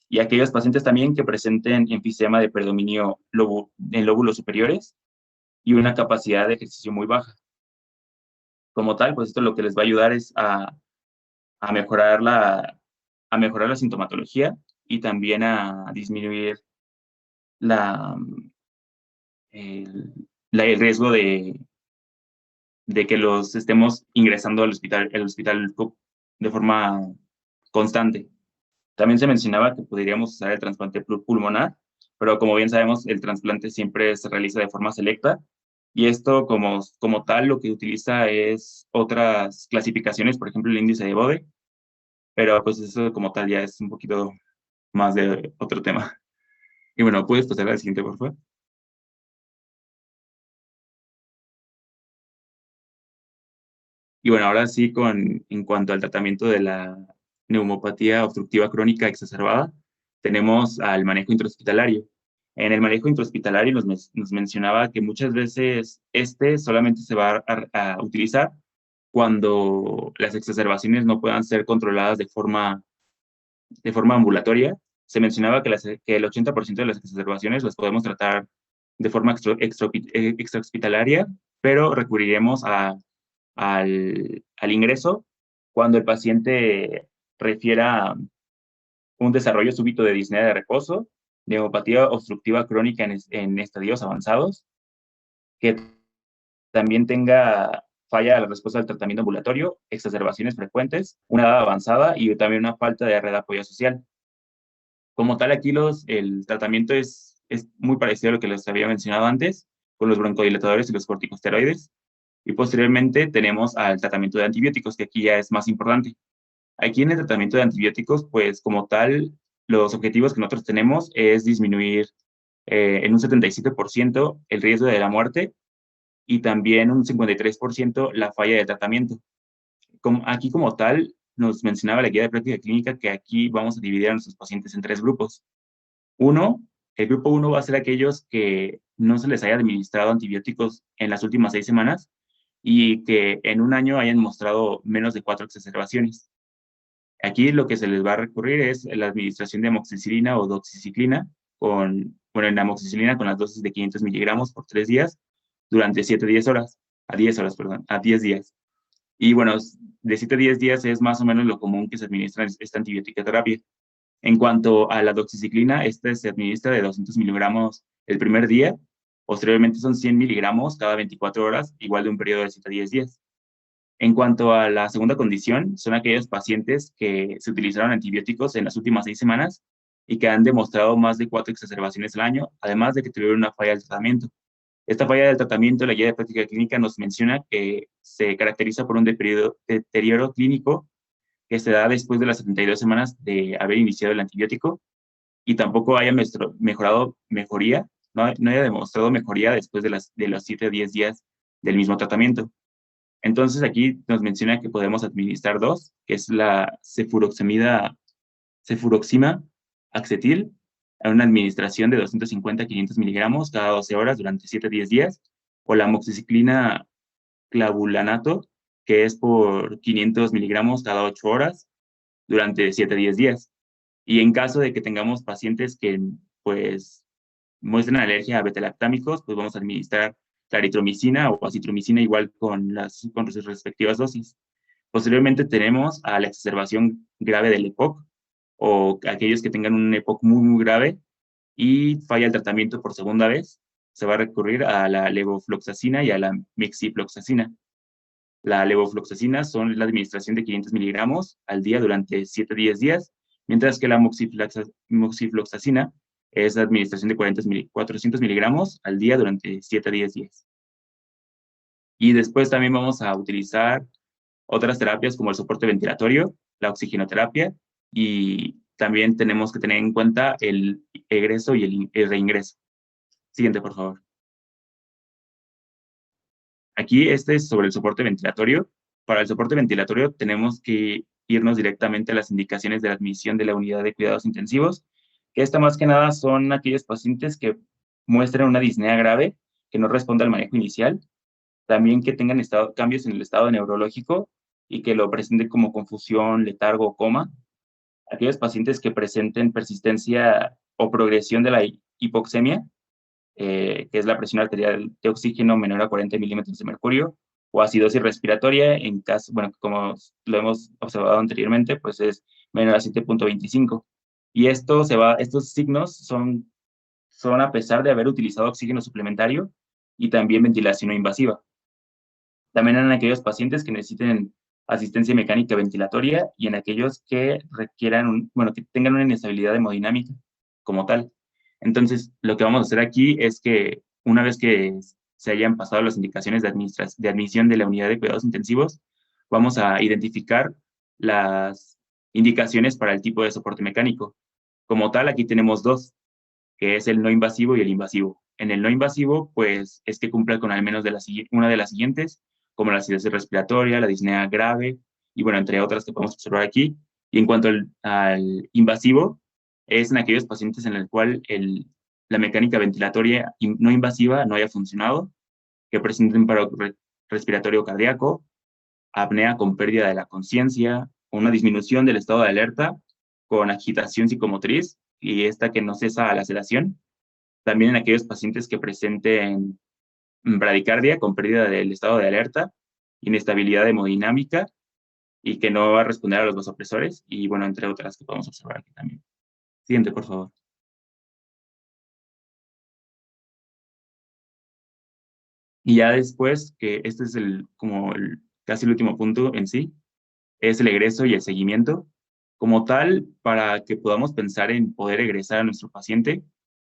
S3: y aquellos pacientes también que presenten enfisema de predominio en lóbulos superiores y una capacidad de ejercicio muy baja. Como tal, pues esto lo que les va a ayudar es a mejorar la sintomatología y también a disminuir el, el riesgo de que los estemos ingresando al hospital de forma constante. También se mencionaba que podríamos usar el trasplante pulmonar, pero como bien sabemos, el trasplante siempre se realiza de forma selecta, y esto como tal lo que utiliza es otras clasificaciones, por ejemplo, el índice de Bode, pero pues eso como tal ya es un poquito más de otro tema. Y bueno, ¿puedes pasar al siguiente, por favor? Y bueno, ahora sí, en cuanto al tratamiento de la neumopatía obstructiva crónica exacerbada, tenemos al manejo intrahospitalario. En el manejo intrahospitalario nos mencionaba que muchas veces este solamente se va a utilizar cuando las exacerbaciones no puedan ser controladas de forma ambulatoria. Se mencionaba que el 80% de las exacerbaciones las podemos tratar de forma extrahospitalaria, pero recurriremos al ingreso cuando el paciente refiera un desarrollo súbito de disnea de reposo, neumopatía obstructiva crónica en estadios avanzados, que también tenga falla a la respuesta al tratamiento ambulatorio, exacerbaciones frecuentes, una edad avanzada y también una falta de red de apoyo social. Como tal, aquí el tratamiento es muy parecido a lo que les había mencionado antes, con los broncodilatadores y los corticosteroides. Y posteriormente tenemos al tratamiento de antibióticos, que aquí ya es más importante. Aquí en el tratamiento de antibióticos, pues como tal, los objetivos que nosotros tenemos es disminuir en un 77% el riesgo de la muerte y también un 53% la falla de tratamiento. Aquí como tal, nos mencionaba la guía de práctica clínica que aquí vamos a dividir a nuestros pacientes en 3 grupos. El grupo 1 va a ser aquellos que no se les haya administrado antibióticos en las últimas 6 semanas y que en un año hayan mostrado menos de 4 exacerbaciones. Aquí lo que se les va a recurrir es la administración de amoxicilina o doxiciclina, en amoxicilina con las dosis de 500 miligramos por 3 días durante 7 a 10 horas, a 10 días. Y bueno, de 7 a 10 días es más o menos lo común que se administra esta antibiótica terapia. En cuanto a la doxiciclina, esta se administra de 200 miligramos el primer día, posteriormente son 100 miligramos cada 24 horas, igual de un periodo de 7 a 10 días. En cuanto a la segunda condición, son aquellos pacientes que se utilizaron antibióticos en las últimas 6 semanas y que han demostrado más de 4 exacerbaciones al año, además de que tuvieron una falla del tratamiento. Esta falla del tratamiento, la guía de práctica clínica nos menciona que se caracteriza por un deterioro clínico que se da después de las 72 semanas de haber iniciado el antibiótico y tampoco haya no haya demostrado mejoría después de los 7 a 10 días del mismo tratamiento. Entonces aquí nos menciona que podemos administrar 2, que es la cefuroxima acetil, a una administración de 250 a 500 miligramos cada 12 horas durante 7 a 10 días, o la amoxiciclina clavulanato, que es por 500 miligramos cada 8 horas durante 7 a 10 días. Y en caso de que tengamos pacientes que pues muestren alergia a betalactámicos, pues vamos a administrar claritromicina o acitromicina igual con sus respectivas dosis. Posteriormente tenemos a la exacerbación grave del EPOC o aquellos que tengan un EPOC muy, muy grave y falla el tratamiento por segunda vez, se va a recurrir a la levofloxacina y a la mixifloxacina. La levofloxacina son la administración de 500 miligramos al día durante 7 a 10 días, mientras que la moxifloxacina es la administración de 400 miligramos al día durante 7 a 10 días. Y después también vamos a utilizar otras terapias como el soporte ventilatorio, la oxigenoterapia, y también tenemos que tener en cuenta el egreso y el reingreso. Siguiente, por favor. Aquí este es sobre el soporte ventilatorio. Para el soporte ventilatorio tenemos que irnos directamente a las indicaciones de la admisión de la unidad de cuidados intensivos, que esta más que nada son aquellos pacientes que muestran una disnea grave, que no responde al manejo inicial, también que tengan cambios en el estado neurológico y que lo presenten como confusión, letargo o coma, aquellos pacientes que presenten persistencia o progresión de la hipoxemia, que es la presión arterial de oxígeno menor a 40 milímetros de mercurio, o acidosis respiratoria, en caso, bueno, como lo hemos observado anteriormente, pues es menor a 7.25. Y estos signos son a pesar de haber utilizado oxígeno suplementario y también ventilación no invasiva. También en aquellos pacientes que necesiten asistencia mecánica ventilatoria y en aquellos que requieran, que tengan una inestabilidad hemodinámica como tal. Entonces, lo que vamos a hacer aquí es que una vez que se hayan pasado las indicaciones de admisión de la unidad de cuidados intensivos, vamos a identificar las indicaciones para el tipo de soporte mecánico. Como tal, aquí tenemos dos, que es el no invasivo y el invasivo. En el no invasivo, pues, es que cumpla con al menos una de las siguientes, como la acidosis respiratoria, la disnea grave, y bueno, entre otras que podemos observar aquí. Y en cuanto al invasivo, es en aquellos pacientes en el cual la mecánica ventilatoria no invasiva no haya funcionado, que presenten paro respiratorio cardíaco, apnea con pérdida de la conciencia, una disminución del estado de alerta con agitación psicomotriz y esta que no cesa a la sedación. También en aquellos pacientes que presenten bradicardia con pérdida del estado de alerta, inestabilidad hemodinámica y que no va a responder a los vasopresores y bueno, entre otras que podemos observar aquí también. Siguiente, por favor. Y ya después, que este es casi el último punto en sí, es el egreso y el seguimiento. Como tal, para que podamos pensar en poder egresar a nuestro paciente,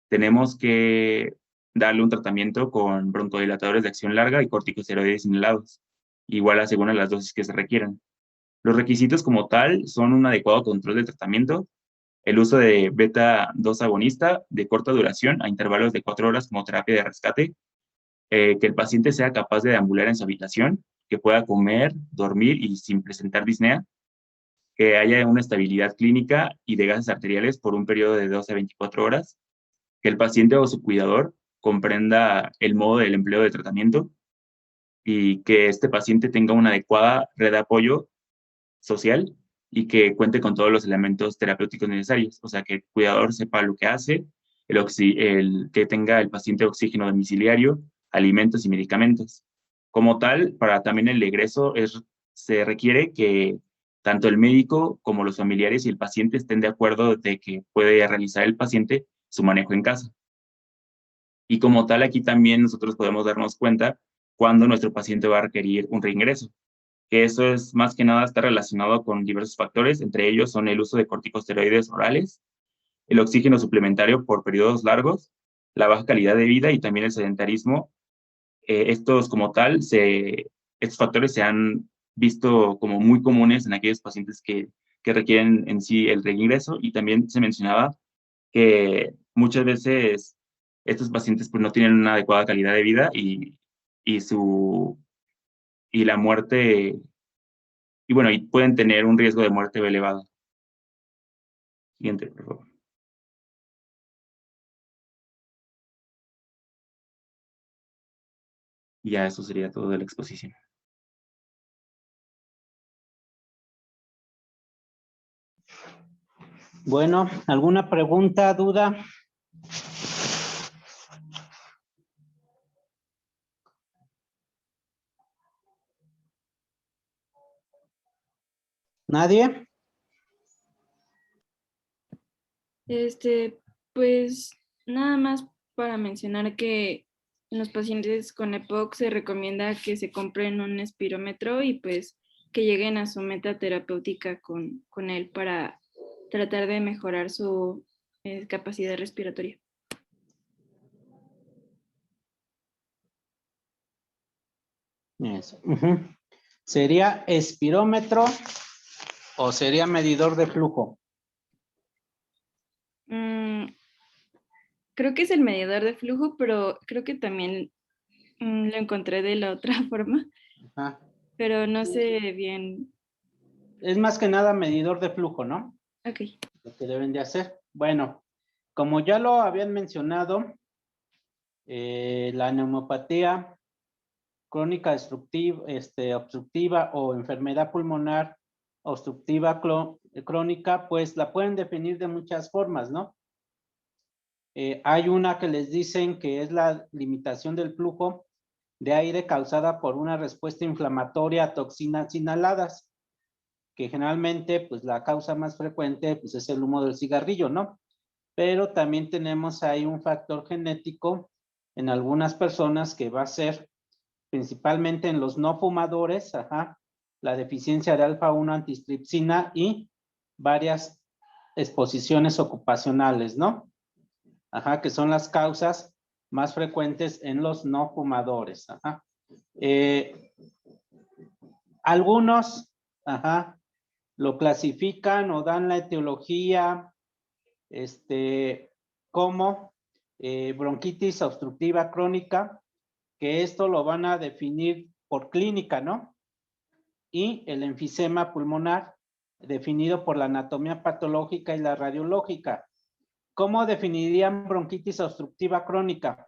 S3: tenemos que darle un tratamiento con broncodilatadores de acción larga y corticosteroides inhalados, igual a según las dosis que se requieran. Los requisitos como tal son un adecuado control del tratamiento, el uso de beta-2 agonista de corta duración a intervalos de 4 horas como terapia de rescate, que el paciente sea capaz de deambular en su habitación, que pueda comer, dormir y sin presentar disnea, que haya una estabilidad clínica y de gases arteriales por un periodo de 12 a 24 horas, que el paciente o su cuidador comprenda el modo del empleo de tratamiento y que este paciente tenga una adecuada red de apoyo social y que cuente con todos los elementos terapéuticos necesarios, o sea, que el cuidador sepa lo que hace, que tenga el paciente oxígeno domiciliario, alimentos y medicamentos. Como tal, para también el egreso se requiere que tanto el médico como los familiares y el paciente estén de acuerdo de que puede realizar el paciente su manejo en casa. Y como tal, aquí también nosotros podemos darnos cuenta cuando nuestro paciente va a requerir un reingreso, que eso es más que nada está relacionado con diversos factores, entre ellos son el uso de corticosteroides orales, el oxígeno suplementario por periodos largos, la baja calidad de vida y también el sedentarismo. Estos como tal, estos factores se han visto como muy comunes en aquellos pacientes que requieren en sí el reingreso y también se mencionaba que muchas veces estos pacientes pues no tienen una adecuada calidad de vida y la muerte, y bueno, y pueden tener un riesgo de muerte elevado. Siguiente, por favor. Y ya eso sería todo de la exposición.
S5: Bueno, ¿alguna pregunta, duda? ¿Nadie?
S6: Pues nada más para mencionar que en los pacientes con EPOC se recomienda que se compren un espirómetro y pues que lleguen a su meta terapéutica con él para tratar de mejorar su capacidad respiratoria.
S5: Eso. ¿Sería espirómetro o sería medidor de flujo?
S6: Creo que es el medidor de flujo, pero creo que también lo encontré de la otra forma.
S5: Ajá.
S6: Pero no sé bien.
S5: Es más que nada medidor de flujo, ¿no?
S6: Ok.
S5: Lo que deben de hacer. Bueno, como ya lo habían mencionado, la neumopatía crónica obstructiva o enfermedad pulmonar obstructiva crónica, pues la pueden definir de muchas formas, ¿no? Hay una que les dicen que es la limitación del flujo de aire causada por una respuesta inflamatoria a toxinas inhaladas, que generalmente, pues la causa más frecuente, pues es el humo del cigarrillo, ¿no? Pero también tenemos ahí un factor genético en algunas personas que va a ser principalmente en los no fumadores, la deficiencia de alfa-1 antistripsina y varias exposiciones ocupacionales, ¿no? ajá, que son las causas más frecuentes en los no fumadores. Ajá. Algunos, ajá, lo clasifican o dan la etiología como bronquitis obstructiva crónica, que esto lo van a definir por clínica, ¿no? Y el enfisema pulmonar, definido por la anatomía patológica y la radiológica. ¿Cómo definirían bronquitis obstructiva crónica?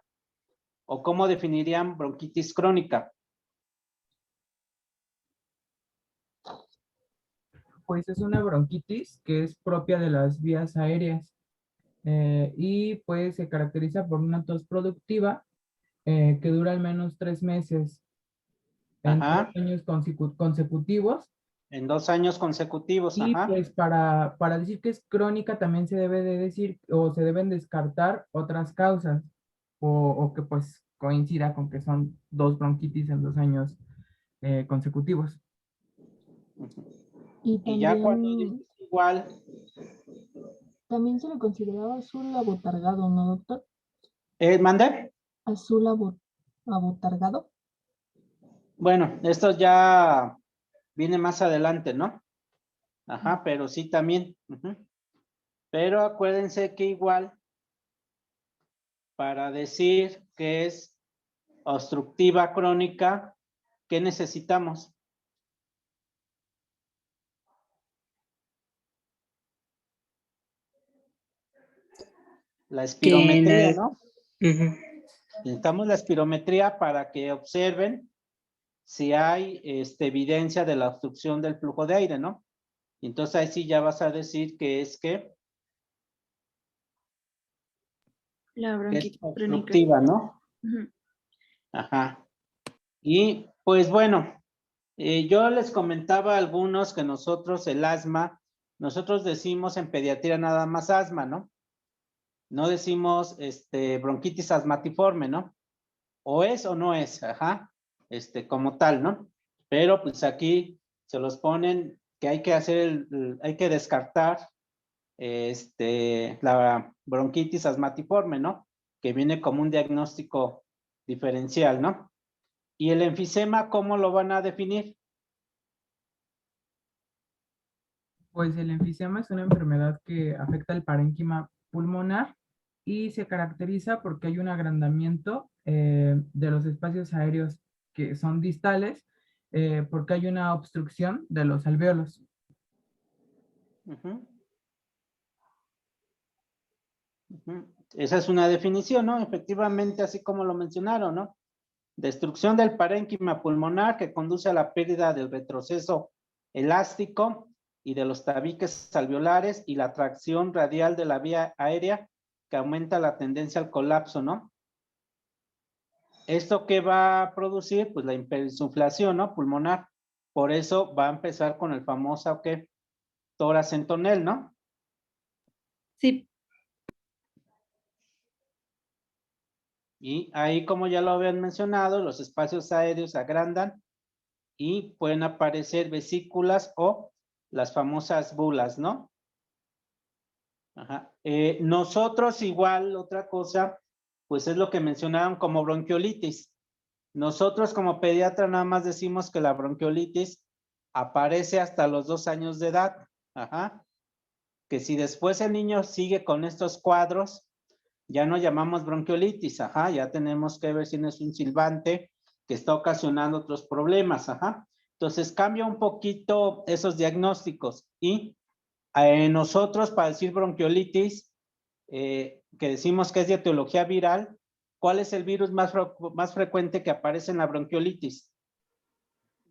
S5: ¿O cómo definirían bronquitis crónica?
S2: Pues es una bronquitis que es propia de las vías aéreas y pues se caracteriza por una tos productiva que dura al menos 3 meses en 2
S5: Ajá,
S2: años consecutivos.
S5: en 2 años consecutivos,
S2: Y
S5: ajá.
S2: pues para decir que es crónica también se debe de decir o se deben descartar otras causas o que pues coincida con que son 2 bronquitis en 2 años consecutivos.
S7: Y
S5: Y ya cuando
S7: también,
S5: dices igual,
S7: también se le consideraba azul abotargado, ¿no, doctor?
S5: ¿mande?
S7: Azul abotargado.
S5: Bueno, esto ya viene más adelante, ¿no? Ajá, pero sí también. Ujú. Pero acuérdense que igual, para decir que es obstructiva crónica, ¿qué necesitamos? La espirometría, ¿no? Necesitamos la espirometría para que observen si hay evidencia de la obstrucción del flujo de aire, ¿no? Entonces ahí sí ya vas a decir que es
S6: La bronquitis crónica.
S5: obstructiva, ¿no?
S6: Ujú.
S5: Ajá. Y pues bueno, yo les comentaba a algunos que nosotros el asma, nosotros decimos en pediatría nada más asma, ¿no? No decimos bronquitis asmatiforme, ¿no? O es o no es, ajá, como tal, ¿no? Pero pues aquí se los ponen que hay que hacer, hay que descartar la bronquitis asmatiforme, ¿no? Que viene como un diagnóstico diferencial, ¿no? Y el enfisema, ¿cómo lo van a definir?
S2: Pues el enfisema es una enfermedad que afecta el parénquima pulmonar y se caracteriza porque hay un agrandamiento de los espacios aéreos que son distales, porque hay una obstrucción de los alvéolos.
S5: Ujú. Ujú. Esa es una definición, ¿no? Efectivamente, así como lo mencionaron, ¿no? Destrucción del parénquima pulmonar que conduce a la pérdida del retroceso elástico y de los tabiques alveolares y la tracción radial de la vía aérea que aumenta la tendencia al colapso, ¿no? ¿Esto qué va a producir? Pues la hiperinsuflación, ¿no? Pulmonar. Por eso va a empezar con el famoso, ¿qué? Tórax en tonel, ¿no?
S6: Sí,
S5: Y ahí, como ya lo habían mencionado, los espacios aéreos se agrandan y pueden aparecer vesículas o las famosas bulas, ¿no? Ajá. Nosotros igual, otra cosa, pues es lo que mencionaban como bronquiolitis. Nosotros como pediatra nada más decimos que la bronquiolitis aparece hasta los 2 años de edad. Ajá. Que si después el niño sigue con estos cuadros, ya no llamamos bronquiolitis. Ajá. Ya tenemos que ver si no es un silbante que está ocasionando otros problemas. Ajá. Entonces cambia un poquito esos diagnósticos y nosotros para decir bronquiolitis, que decimos que es de etiología viral, ¿cuál es el virus más frecuente que aparece en la bronquiolitis?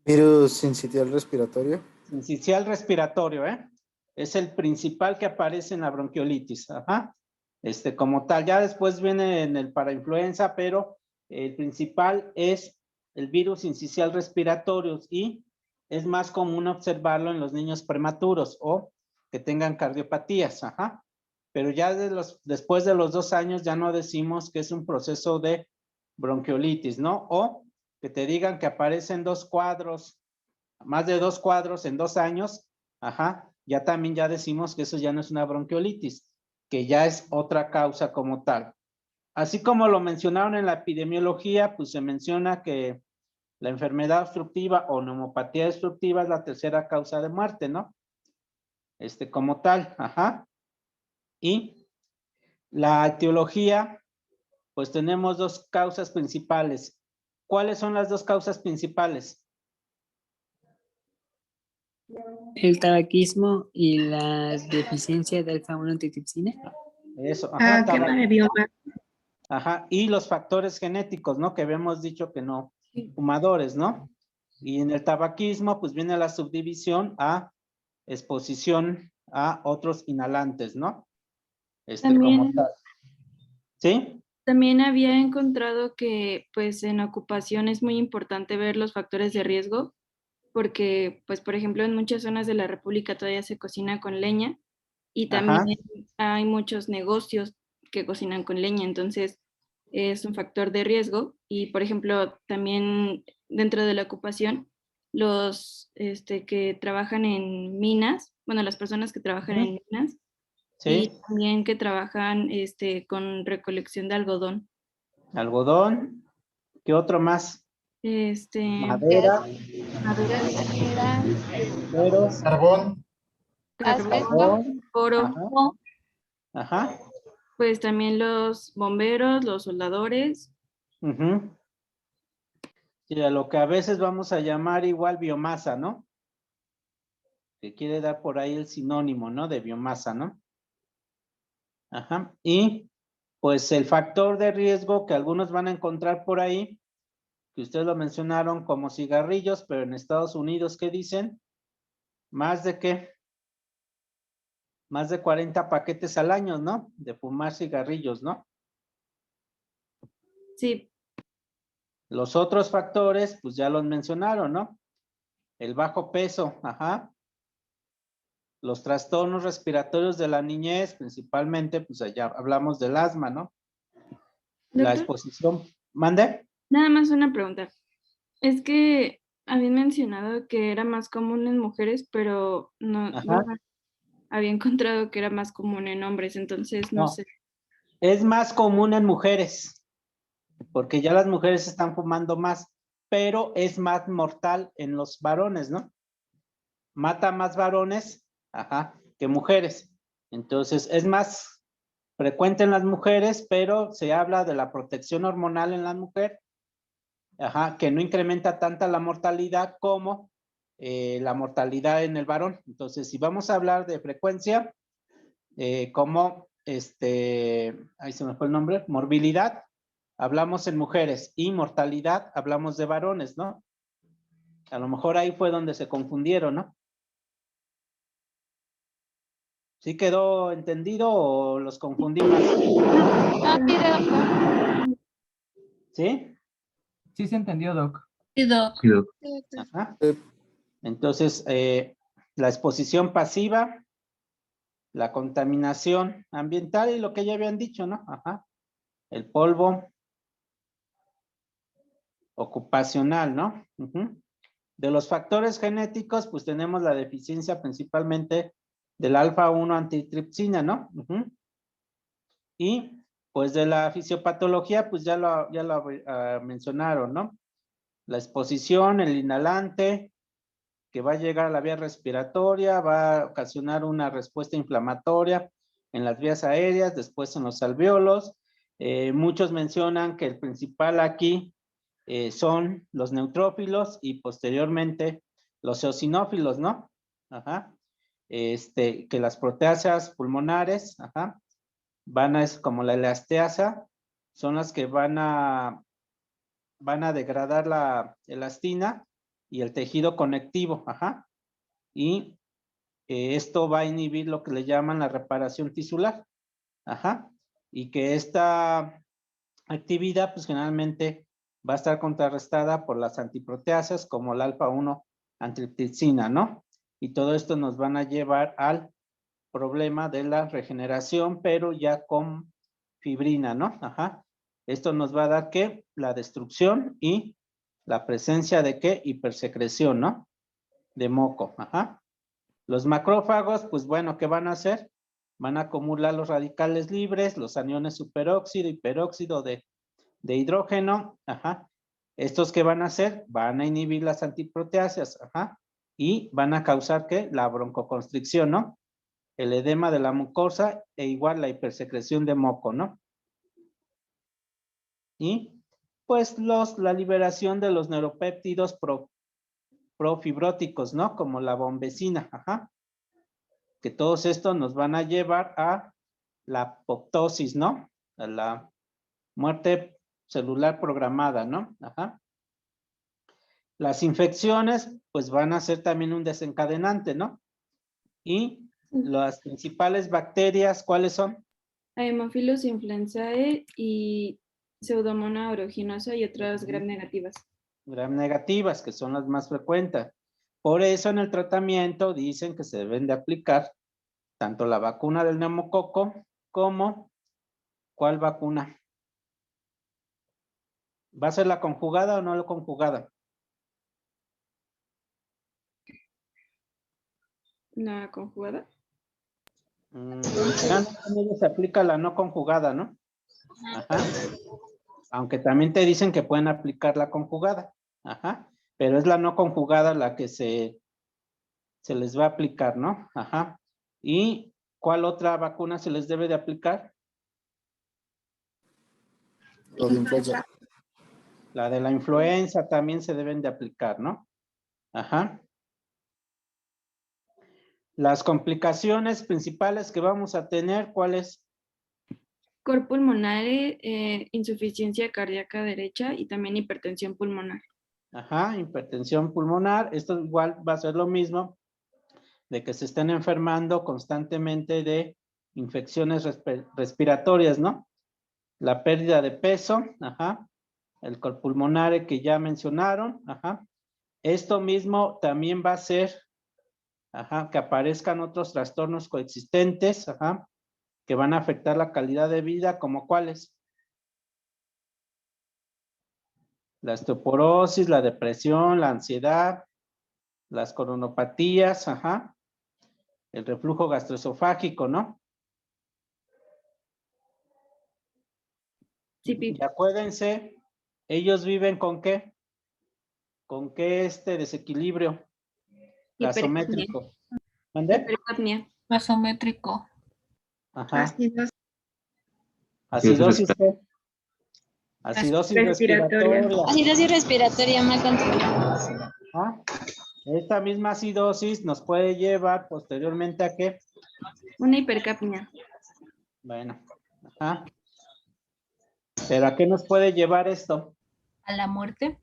S8: Virus sincitial respiratorio.
S5: Sincicial respiratorio, ¿eh? Es el principal que aparece en la bronquiolitis, ajá. Como tal, ya después viene en el parainfluenza, pero el principal es el virus sincicial respiratorio y es más común observarlo en los niños prematuros o que tengan cardiopatías, ajá. Pero ya después de los 2 años ya no decimos que es un proceso de bronquiolitis, ¿no? O que te digan que aparecen 2 cuadros, más de 2 cuadros en 2 años, ajá, ya también ya decimos que eso ya no es una bronquiolitis. que ya es otra causa como tal. Así como lo mencionaron en la epidemiología, pues se menciona que la enfermedad obstructiva o neumopatía obstructiva es la tercera causa de muerte, ¿no? Como tal, ajá. Y la etiología, pues tenemos dos causas principales. ¿Cuáles son las dos causas principales?
S9: El tabaquismo y la deficiencia de alfa-1 antitrypsina.
S5: Eso, ajá,
S1: Quema de biomasa.
S5: ajá, y los factores genéticos, ¿no? Que habíamos dicho que no, fumadores, ¿no? Y en el tabaquismo, pues viene la subdivisión a exposición a otros inhalantes, ¿no? Como
S6: También,
S5: tal. ¿Sí?
S6: también había encontrado que pues en ocupación es muy importante ver los factores de riesgo, porque pues por ejemplo en muchas zonas de la República todavía se cocina con leña y
S5: Ajá.
S6: también hay muchos negocios que cocinan con leña, entonces es un factor de riesgo. Y por ejemplo también dentro de la ocupación, los que trabajan en minas, bueno, las personas que trabajan en minas y
S5: Sí,
S6: también que trabajan con recolección de algodón.
S5: algodón. ¿Qué otro más? Madera,
S6: Madera,
S5: ceros,
S10: Carbón.
S5: carbón.
S6: oro,
S5: Ajá. Ajá.
S6: pues también los bomberos, los soldadores.
S5: Ujú. Sí, a lo que a veces vamos a llamar igual biomasa, ¿no? Que quiere dar por ahí el sinónimo, ¿no? De biomasa, ¿no? Ajá. Y pues el factor de riesgo que algunos van a encontrar por ahí, que ustedes lo mencionaron como cigarrillos, pero en Estados Unidos, ¿qué dicen? ¿Más de qué? Más de 40 paquetes al año, ¿no? De fumar cigarrillos, ¿no?
S6: Sí,
S5: Los otros factores, pues ya los mencionaron, ¿no? El bajo peso, ajá. Los trastornos respiratorios de la niñez, principalmente, pues allá hablamos del asma, ¿no? La
S6: doctor,
S5: exposición. ¿Mande?
S6: nada más una pregunta. Es que habían mencionado que era más común en mujeres, pero no,
S5: Ajá.
S6: bueno, había encontrado que era más común en hombres, entonces no
S5: No.
S6: sé.
S5: Es más común en mujeres, porque ya las mujeres están fumando más, pero es más mortal en los varones, ¿no? Mata más varones, ajá, que mujeres. Entonces, es más frecuente en las mujeres, pero se habla de la protección hormonal en la mujer, ajá, que no incrementa tanta la mortalidad como la mortalidad en el varón. Entonces, si vamos a hablar de frecuencia, como ahí se me fue el nombre, morbilidad, hablamos en mujeres, y mortalidad, hablamos de varones, ¿no? A lo mejor ahí fue donde se confundieron, ¿no? ¿Sí quedó entendido o los confundí más? ¿Sí?
S2: Sí se entendió, Doc.
S4: Sí, Doc.
S3: Sí, doc.
S5: Ajá. Entonces, la exposición pasiva, la contaminación ambiental y lo que ya habían dicho, ¿no? Ajá. El polvo ocupacional, ¿no? Ujú. De los factores genéticos, pues tenemos la deficiencia principalmente del alfa-1 antitripsina, ¿no? Ujú. Y pues de la fisiopatología, pues ya lo mencionaron, ¿no? La exposición, el inhalante, que va a llegar a la vía respiratoria, va a ocasionar una respuesta inflamatoria en las vías aéreas, después en los alvéolos. Muchos mencionan que el principal aquí son los neutrófilos y posteriormente los eosinófilos, ¿no? Ajá. Que las proteasas pulmonares, ajá, es como la elasteasa, son las que van a degradar la elastina y el tejido conectivo, ajá, y esto va a inhibir lo que le llaman la reparación tisular, ajá, y que esta actividad, pues generalmente va a estar contrarrestada por las antiproteasas como la alfa-1 antitripsina, ¿no? Y todo esto nos van a llevar al problema de la regeneración, pero ya con fibrina, ¿no? Ajá. Esto nos va a dar, ¿qué? La destrucción y la presencia de, ¿qué? Hipersecreción, ¿no? De moco, ajá. Los macrófagos, pues bueno, ¿qué van a hacer? van a acumular los radicales libres, los aniones superóxido y peróxido de hidrógeno, ajá. ¿Estos qué van a hacer? Van a inhibir las antiproteáceas, ajá, y van a causar, ¿qué? La broncoconstricción, ¿no? El edema de la mucosa e igual la hipersecreción de moco, ¿no? Y pues la liberación de los neuropéptidos profibróticos, ¿no? Como la bombecina, ajá. Que todos estos nos van a llevar a la apoptosis, ¿no? A la muerte celular programada, ¿no? Ajá. Las infecciones, pues van a ser también un desencadenante, ¿no? Y las principales bacterias, ¿cuáles son?
S6: Haemophilus influenzae y Pseudomonas aeruginosa y otras gram negativas.
S5: Gram negativas, que son las más frecuentes. Por eso en el tratamiento dicen que se deben de aplicar tanto la vacuna del neumococo como, ¿cuál vacuna? ¿Va a ser la conjugada o no la conjugada?
S6: ¿La conjugada?
S5: Generalmente se aplica la no conjugada, ¿no? Ajá. Aunque también te dicen que pueden aplicar la conjugada. Ajá. Pero es la no conjugada la que se les va a aplicar, ¿no? Ajá. ¿Y cuál otra vacuna se les debe de aplicar?
S8: Lo de influenza.
S5: La de la influenza también se deben de aplicar, ¿no? Ajá. Las complicaciones principales que vamos a tener, ¿cuáles?
S6: Cor pulmonare, insuficiencia cardíaca derecha y también hipertensión pulmonar.
S5: Ajá, hipertensión pulmonar. Esto igual va a ser lo mismo de que se estén enfermando constantemente de infecciones respiratorias, ¿no? La pérdida de peso, ajá. El cor pulmonare que ya mencionaron, ajá. Esto mismo también va a ser, ajá, que aparezcan otros trastornos coexistentes, ajá, que van a afectar la calidad de vida, como cuáles. La osteoporosis, la depresión, la ansiedad, las coronopatías, ajá, el reflujo gastroesofágico, ¿no?
S6: Sí,
S5: Y acuérdense, ellos viven ¿con qué? ¿Con qué desequilibrio gasométrico? ¿Dónde?
S6: hipercapnia.
S4: Gasométrico.
S5: Ajá.
S3: Acidosis
S5: Acidosis, ¿qué? Acidosis
S6: Respiratoria.
S5: respiratoria.
S10: Acidosis respiratoria mal controlada.
S5: ¿Ah? Esta misma acidosis nos puede llevar posteriormente a ¿qué?
S6: Una hipercapnia.
S5: Bueno, ajá. ¿Pero a qué nos puede llevar esto?
S4: ¿A la muerte?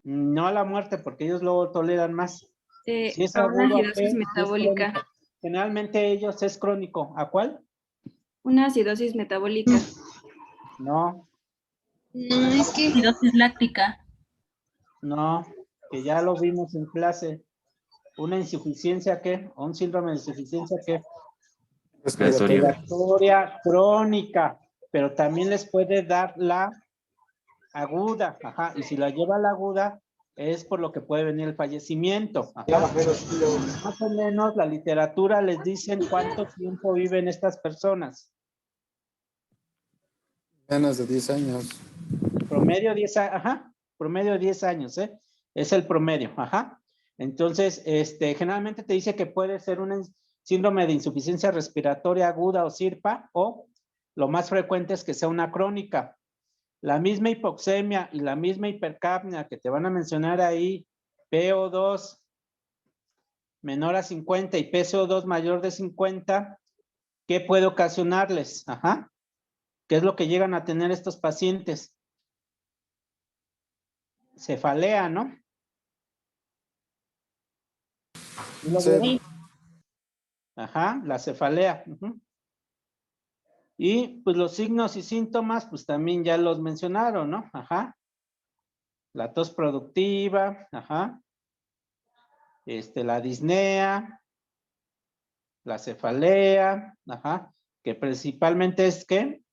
S5: No a la muerte, porque ellos luego toleran más. Si es
S6: A una
S5: agudo, ¿a
S6: acidosis
S5: qué? Si es
S6: metabólica.
S5: crónico. Generalmente ellos es crónico. ¿A cuál?
S6: Una acidosis metabólica.
S5: No,
S10: No, es que
S4: Acidosis láctica.
S5: no, que ya lo vimos en clase. ¿Una insuficiencia qué? ¿O un síndrome de insuficiencia qué?
S3: Respiratoria.
S5: Respiratoria crónica, pero también les puede dar la aguda, ajá, y si la lleva la aguda es por lo que puede venir el fallecimiento, ajá. Más o menos la literatura les dicen cuánto tiempo viven estas personas.
S8: Menos de 10 años.
S5: Promedio 10 años, ajá, promedio 10 años, es el promedio, ajá. Entonces, generalmente te dice que puede ser un síndrome de insuficiencia respiratoria aguda o SIRPA, o lo más frecuente es que sea una crónica. La misma hipoxemia y la misma hipercapnia que te van a mencionar ahí, PO2 menor a 50 y PCO2 mayor de 50, ¿qué puede ocasionarles? Ajá. ¿Qué es lo que llegan a tener estos pacientes? Cefalea, ¿no? ¿Sí lo vieron? Ajá, la cefalea. Y pues los signos y síntomas, pues también ya los mencionaron, ¿no? Ajá. La tos productiva, ajá. La disnea, la cefalea, ajá. Que principalmente es ¿qué?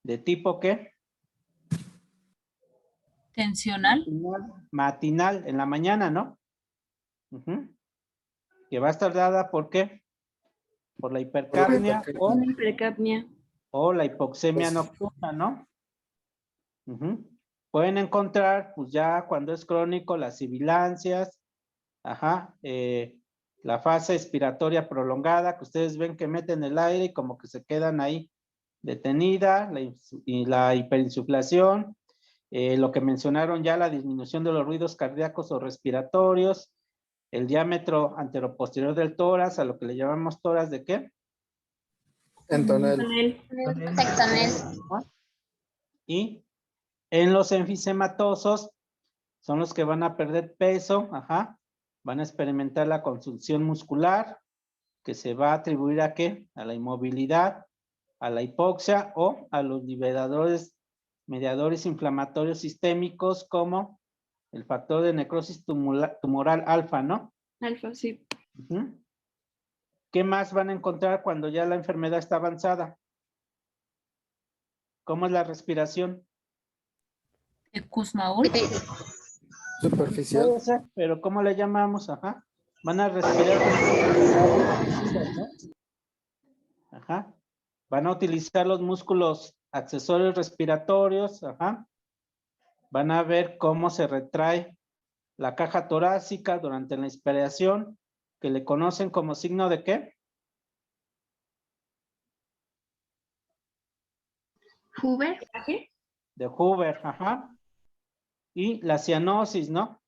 S5: ¿De tipo qué?
S4: Tensional.
S5: Matinal, en la mañana, ¿no? Que va a estar dada por qué? por la hipercapnia o,
S6: Hipercapnia.
S5: o la hipoxemia nocturna, ¿no? Ujú. Pueden encontrar, pues ya cuando es crónico, las sibilancias, la fase expiratoria prolongada, que ustedes ven que meten el aire y como que se quedan ahí detenida, y la hiperinsuflación, lo que mencionaron ya, la disminución de los ruidos cardíacos o respiratorios, el diámetro anteroposterior del tórax, a lo que le llamamos tórax de ¿qué?
S8: Entonel.
S5: Y en los enfisematosos son los que van a perder peso, van a experimentar la consunción muscular, que se va a atribuir ¿a qué? A la inmovilidad, a la hipoxia o a los mediadores inflamatorios sistémicos como el factor de necrosis tumoral alfa, ¿no?
S6: Alfa, sí.
S5: ¿Qué más van a encontrar cuando ya la enfermedad está avanzada? ¿Cómo es la respiración?
S4: Ecusmaol.
S8: Superficial.
S5: Puede ser, pero ¿cómo le llamamos? Van a respirar. ¿no? Van a utilizar los músculos accesorios respiratorios. Van a ver cómo se retrae la caja torácica durante la inspiración, que le conocen como signo de ¿qué?
S10: Hoover.
S5: De Hoover, Y la cianosis, ¿no?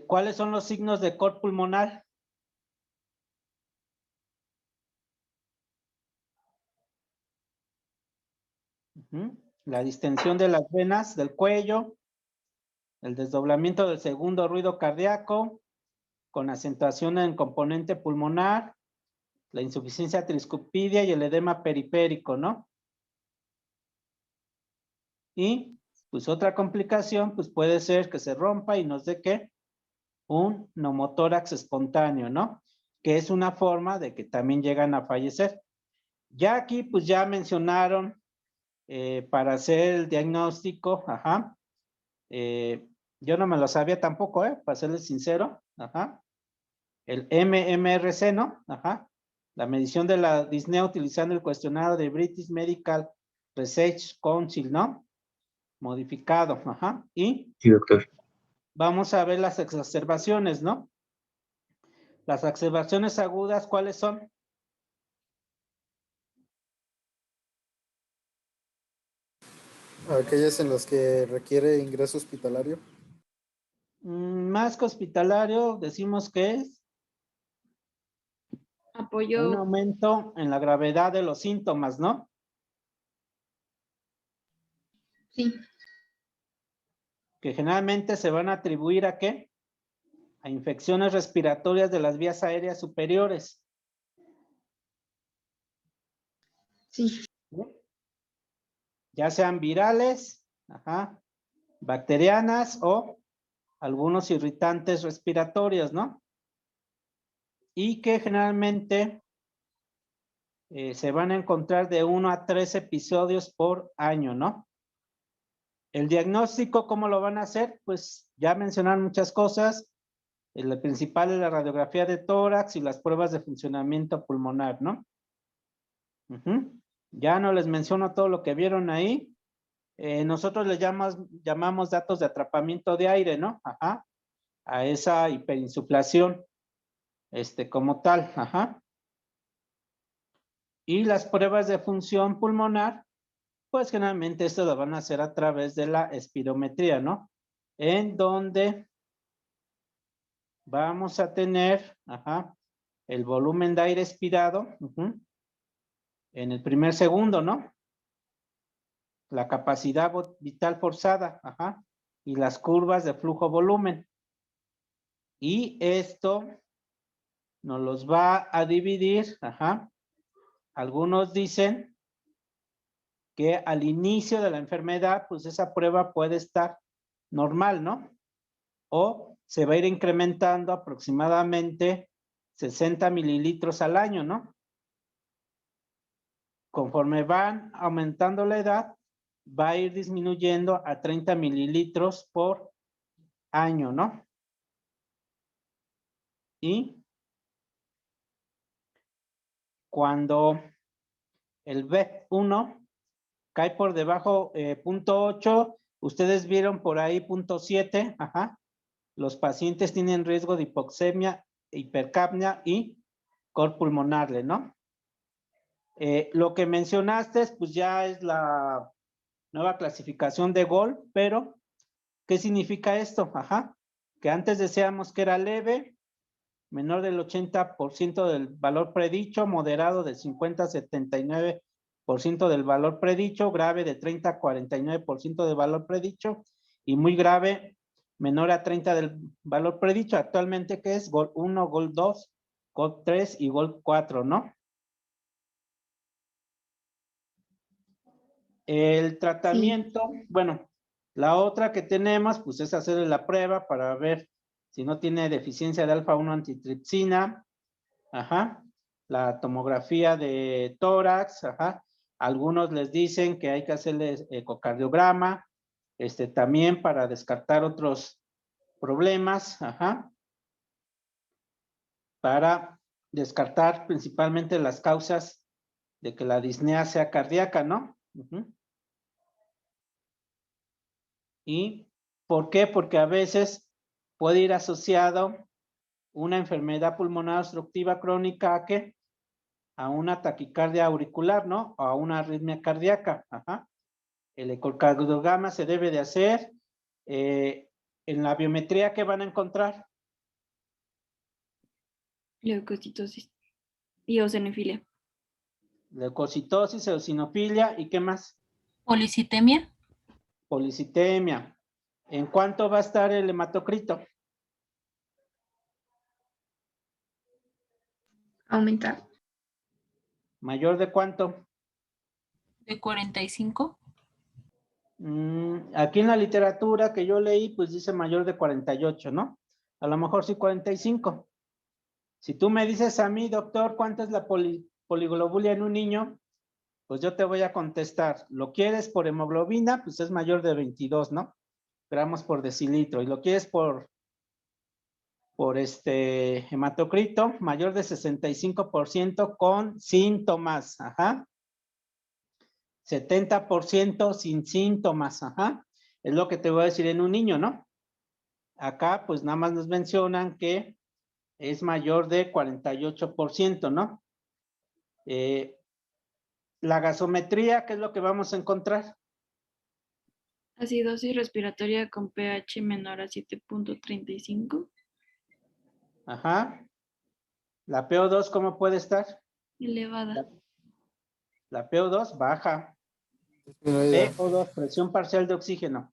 S5: ¿Cuáles son los signos de cor pulmonar? La distensión de las venas del cuello, el desdoblamiento del segundo ruido cardíaco, con acentuación en componente pulmonar, la insuficiencia triscupidia y el edema periférico, ¿no? Y pues otra complicación, pues puede ser que se rompa y nos dé ¿qué? Un neumotórax espontáneo, ¿no? Que es una forma de que también llegan a fallecer. Ya aquí, pues ya mencionaron para hacer el diagnóstico, yo no me lo sabía tampoco, para serles sincero, el MMRC, ¿no? La medición de la disnea utilizando el cuestionario de British Medical Research Council, ¿no? Modificado, y
S3: Sí, doctor.
S5: vamos a ver las exacerbaciones, ¿no? Las exacerbaciones agudas, ¿cuáles son?
S8: Aquellas en las que requiere ingreso hospitalario.
S5: Más que hospitalario, decimos que es un
S6: Apoyo.
S5: aumento en la gravedad de los síntomas, ¿no?
S10: Sí.
S5: Que generalmente se van a atribuir ¿a qué? A infecciones respiratorias de las vías aéreas superiores.
S10: Sí.
S5: Ya sean virales, bacterianas o algunos irritantes respiratorios, ¿no? Y que generalmente se van a encontrar de 1 a 3 episodios por año, ¿no? El diagnóstico, ¿cómo lo van a hacer? Pues ya mencionaron muchas cosas. El principal es la radiografía de tórax y las pruebas de funcionamiento pulmonar, ¿no? Ya no les menciono todo lo que vieron ahí. Nosotros les llamamos datos de atrapamiento de aire, ¿no? A esa hiperinsuflación, como tal, Y las pruebas de función pulmonar, pues generalmente esto lo van a hacer a través de la espirometría, ¿no? En donde vamos a tener, el volumen de aire expirado, en el primer segundo, ¿no? La capacidad vital forzada, y las curvas de flujo-volumen. Y esto nos los va a dividir, Algunos dicen que al inicio de la enfermedad, pues esa prueba puede estar normal, ¿no? O se va a ir incrementando aproximadamente 60 mililitros al año, ¿no? Conforme van aumentando la edad, va a ir disminuyendo a 30 mililitros por año, ¿no? Y cuando el B1 cae por debajo 0.8, ustedes vieron por ahí 0.7, ajá. Los pacientes tienen riesgo de hipoxemia, hipercapnia y cor pulmonar, ¿no? Lo que mencionaste, pues ya es la nueva clasificación de Gol, pero ¿qué significa esto? Ajá, que antes decíamos que era leve, menor del 80% del valor predicho, moderado del 50 a 79% del valor predicho, grave de 30 a 49% del valor predicho y muy grave, menor a 30 del valor predicho. Actualmente, ¿qué es? Gol 1, Gol 2, Gol 3 y Gol 4, ¿no? El tratamiento, bueno, la otra que tenemos, pues es hacerle la prueba para ver si no tiene deficiencia de alfa-1 antitripsina, ajá, la tomografía de tórax, ajá, algunos les dicen que hay que hacerle ecocardiograma, también para descartar otros problemas, ajá, para descartar principalmente las causas de que la disnea sea cardíaca, ¿no? ¿Y por qué? Porque a veces puede ir asociado una enfermedad pulmonar obstructiva crónica ¿a qué? A una taquicardia auricular, ¿no? O a una arritmia cardíaca. Ajá. El ecocardiograma se debe de hacer. En la biometría, ¿qué van a encontrar?
S6: Leucocitosis y eosinofilia.
S5: Leucocitosis, eosinofilia y ¿qué más?
S4: Policitemia.
S5: Policitemia. ¿En cuánto va a estar el hematocrito?
S10: Aumentar.
S5: ¿Mayor de cuánto?
S4: De 45.
S5: Aquí en la literatura que yo leí, pues dice mayor de 48, ¿no? A lo mejor sí 45. Si tú me dices a mí, doctor, ¿cuánto es la poliglobulia en un niño? Pues yo te voy a contestar, ¿lo quieres por hemoglobina? Pues es mayor de 22, ¿no? Gramos por decilitro. Y lo quieres por hematocrito, mayor de 65% con síntomas, ajá. 70% sin síntomas, ajá. Es lo que te voy a decir en un niño, ¿no? Acá, pues nada más nos mencionan que es mayor de 48%, ¿no? La gasometría, ¿qué es lo que vamos a encontrar?
S6: Acidosis respiratoria con pH menor a 7.35.
S5: Ajá. La PO2, ¿cómo puede estar?
S6: Elevada.
S5: La PO2 baja.
S8: Disminuida.
S5: PO2, presión parcial de oxígeno.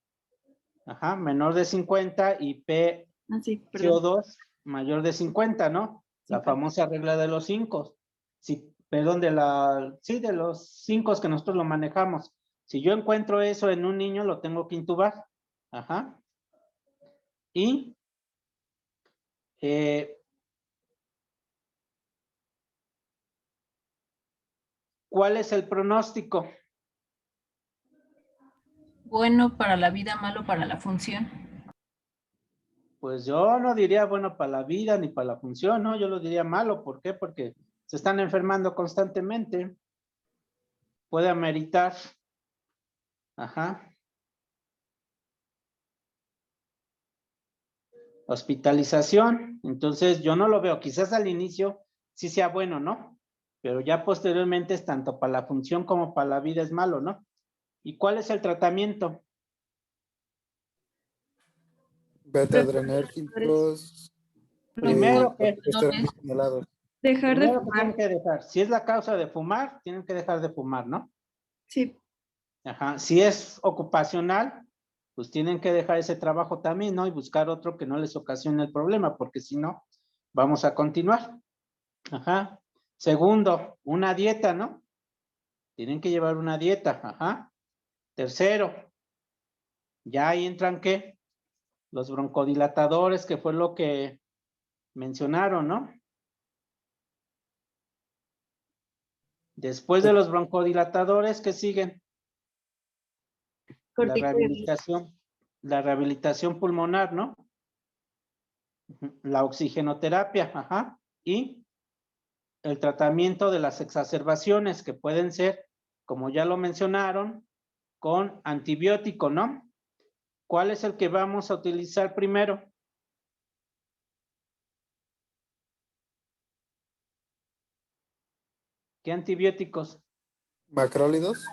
S5: Ajá, menor de 50 y PCO2 mayor de 50, ¿no? La famosa regla de los 5. Sí, perdón, de los 5 que nosotros lo manejamos. Si yo encuentro eso en un niño, lo tengo que intubar. Ajá. Y ¿cuál es el pronóstico?
S4: Bueno para la vida, malo para la función.
S5: Pues yo no diría bueno para la vida ni para la función, ¿no? Yo lo diría malo. ¿Por qué? Porque se están enfermando constantemente. Puede ameritar. Ajá. Hospitalización. Entonces yo no lo veo. Quizás al inicio sí sea bueno, ¿no? Pero ya posteriormente es tanto para la función como para la vida es malo, ¿no? ¿Y cuál es el tratamiento?
S8: Beta-adrenérgicos.
S5: Primero que
S8: esteroides inhalados.
S6: Dejar de
S5: Primero que
S6: fumar.
S5: tienen que dejar. Si es la causa de fumar, tienen que dejar de fumar, ¿no?
S6: Sí.
S5: Ajá. Si es ocupacional, pues tienen que dejar ese trabajo también, ¿no? Y buscar otro que no les ocasione el problema, porque si no, vamos a continuar. Ajá. Segundo, una dieta, ¿no? Tienen que llevar una dieta, ajá. Tercero, ya ahí entran, ¿qué? Los broncodilatadores, que fue lo que mencionaron, ¿no? Después de los broncodilatadores, ¿qué siguen? La rehabilitación pulmonar, ¿no? La oxigenoterapia, ajá. Y el tratamiento de las exacerbaciones que pueden ser, como ya lo mencionaron, con antibiótico, ¿no? ¿Cuál es el que vamos a utilizar primero? ¿Qué antibióticos?
S8: Macrólidos.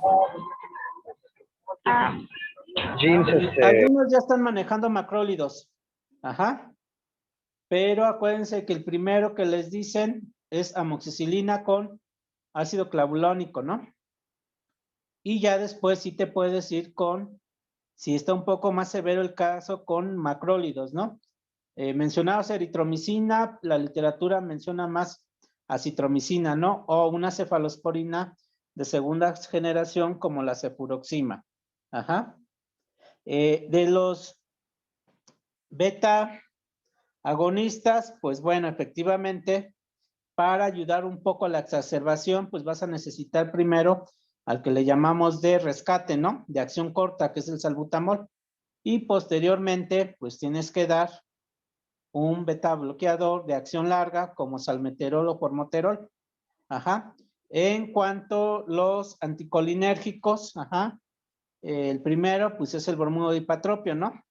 S5: Algunos ya están manejando macrólidos. Ajá. Pero acuérdense que el primero que les dicen es amoxicilina con ácido clavulónico, ¿no? Y ya después sí te puedes ir con, si está un poco más severo el caso, con macrólidos, ¿no? Mencionados eritromicina, la literatura menciona más acitromicina, ¿no? O una cefalosporina de segunda generación como la cefuroxima. Ajá. De los beta agonistas, pues bueno, efectivamente, para ayudar un poco a la exacerbación, pues vas a necesitar primero al que le llamamos de rescate, ¿no? De acción corta, que es el salbutamol. Y posteriormente, pues tienes que dar un beta bloqueador de acción larga como salmeterol o formoterol. Ajá. En cuanto a los anticolinérgicos, ajá, el primero, pues es el bromuro de hipatropio, ¿no?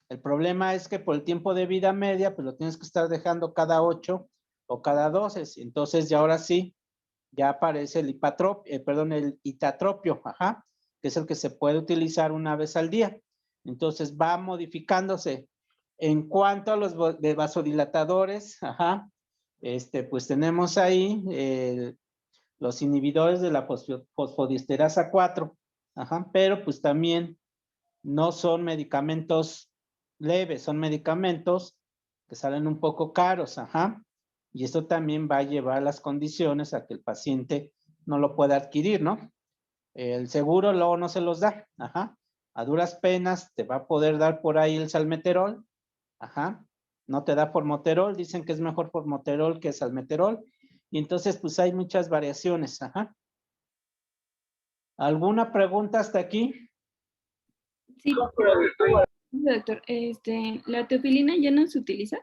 S5: El problema es que por el tiempo de vida media, pues lo tienes que estar dejando cada 8 o cada 12. Entonces, ya ahora sí, ya aparece el el itatropio, ajá, que es el que se puede utilizar una vez al día. Entonces, va modificándose. En cuanto a los vasodilatadores, ajá, pues tenemos ahí los inhibidores de la fosfodiesterasa 4, ajá, pero pues también no son medicamentos leves, son medicamentos que salen un poco caros, ajá, y esto también va a llevar las condiciones a que el paciente no lo pueda adquirir, ¿no? El seguro luego no se los da, ajá, a duras penas te va a poder dar por ahí el salmeterol, ajá, no te da formoterol, dicen que es mejor formoterol que salmeterol, y entonces pues hay muchas variaciones, ajá. ¿Alguna pregunta hasta aquí?
S6: Sí. Doctor, ¿la teofilina ya no se utiliza?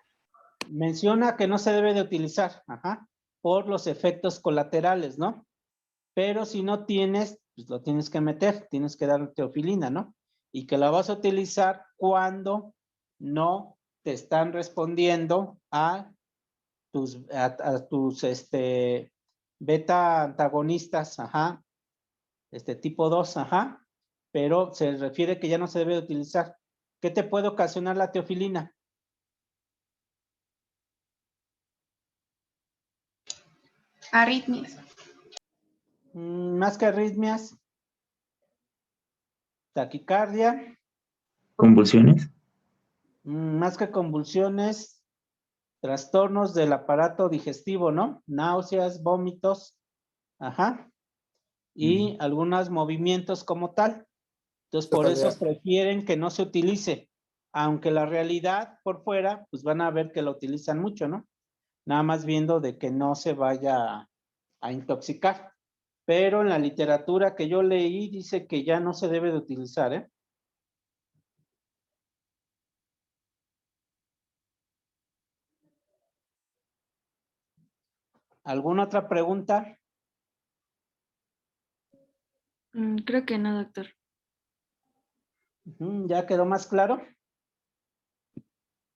S5: Menciona que no se debe de utilizar, ajá, por los efectos colaterales, ¿no? Pero si no tienes, pues lo tienes que meter, tienes que dar teofilina, ¿no? Y que la vas a utilizar cuando no te están respondiendo a tus beta antagonistas, ajá, tipo 2, ajá, pero se refiere que ya no se debe de utilizar. ¿Qué te puede ocasionar la teofilina?
S10: Arritmias.
S5: Más que arritmias, taquicardia,
S3: ¿Convulsiones?
S5: más que convulsiones, trastornos del aparato digestivo, ¿no? Náuseas, vómitos, ajá, y algunos movimientos como tal. Entonces, por eso prefieren que no se utilice, aunque la realidad por fuera, pues van a ver que lo utilizan mucho, ¿no? Nada más viendo de que no se vaya a intoxicar. Pero en la literatura que yo leí dice que ya no se debe de utilizar, ¿eh? ¿Alguna otra pregunta?
S6: Creo que no, doctor.
S5: ¿Ya quedó más claro?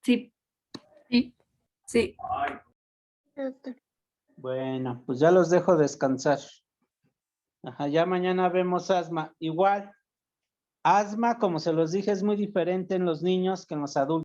S6: Sí.
S4: Sí. Sí.
S5: Bueno, pues ya los dejo descansar. Ajá, ya mañana vemos asma. Igual, asma, como se los dije, es muy diferente en los niños que en los adultos.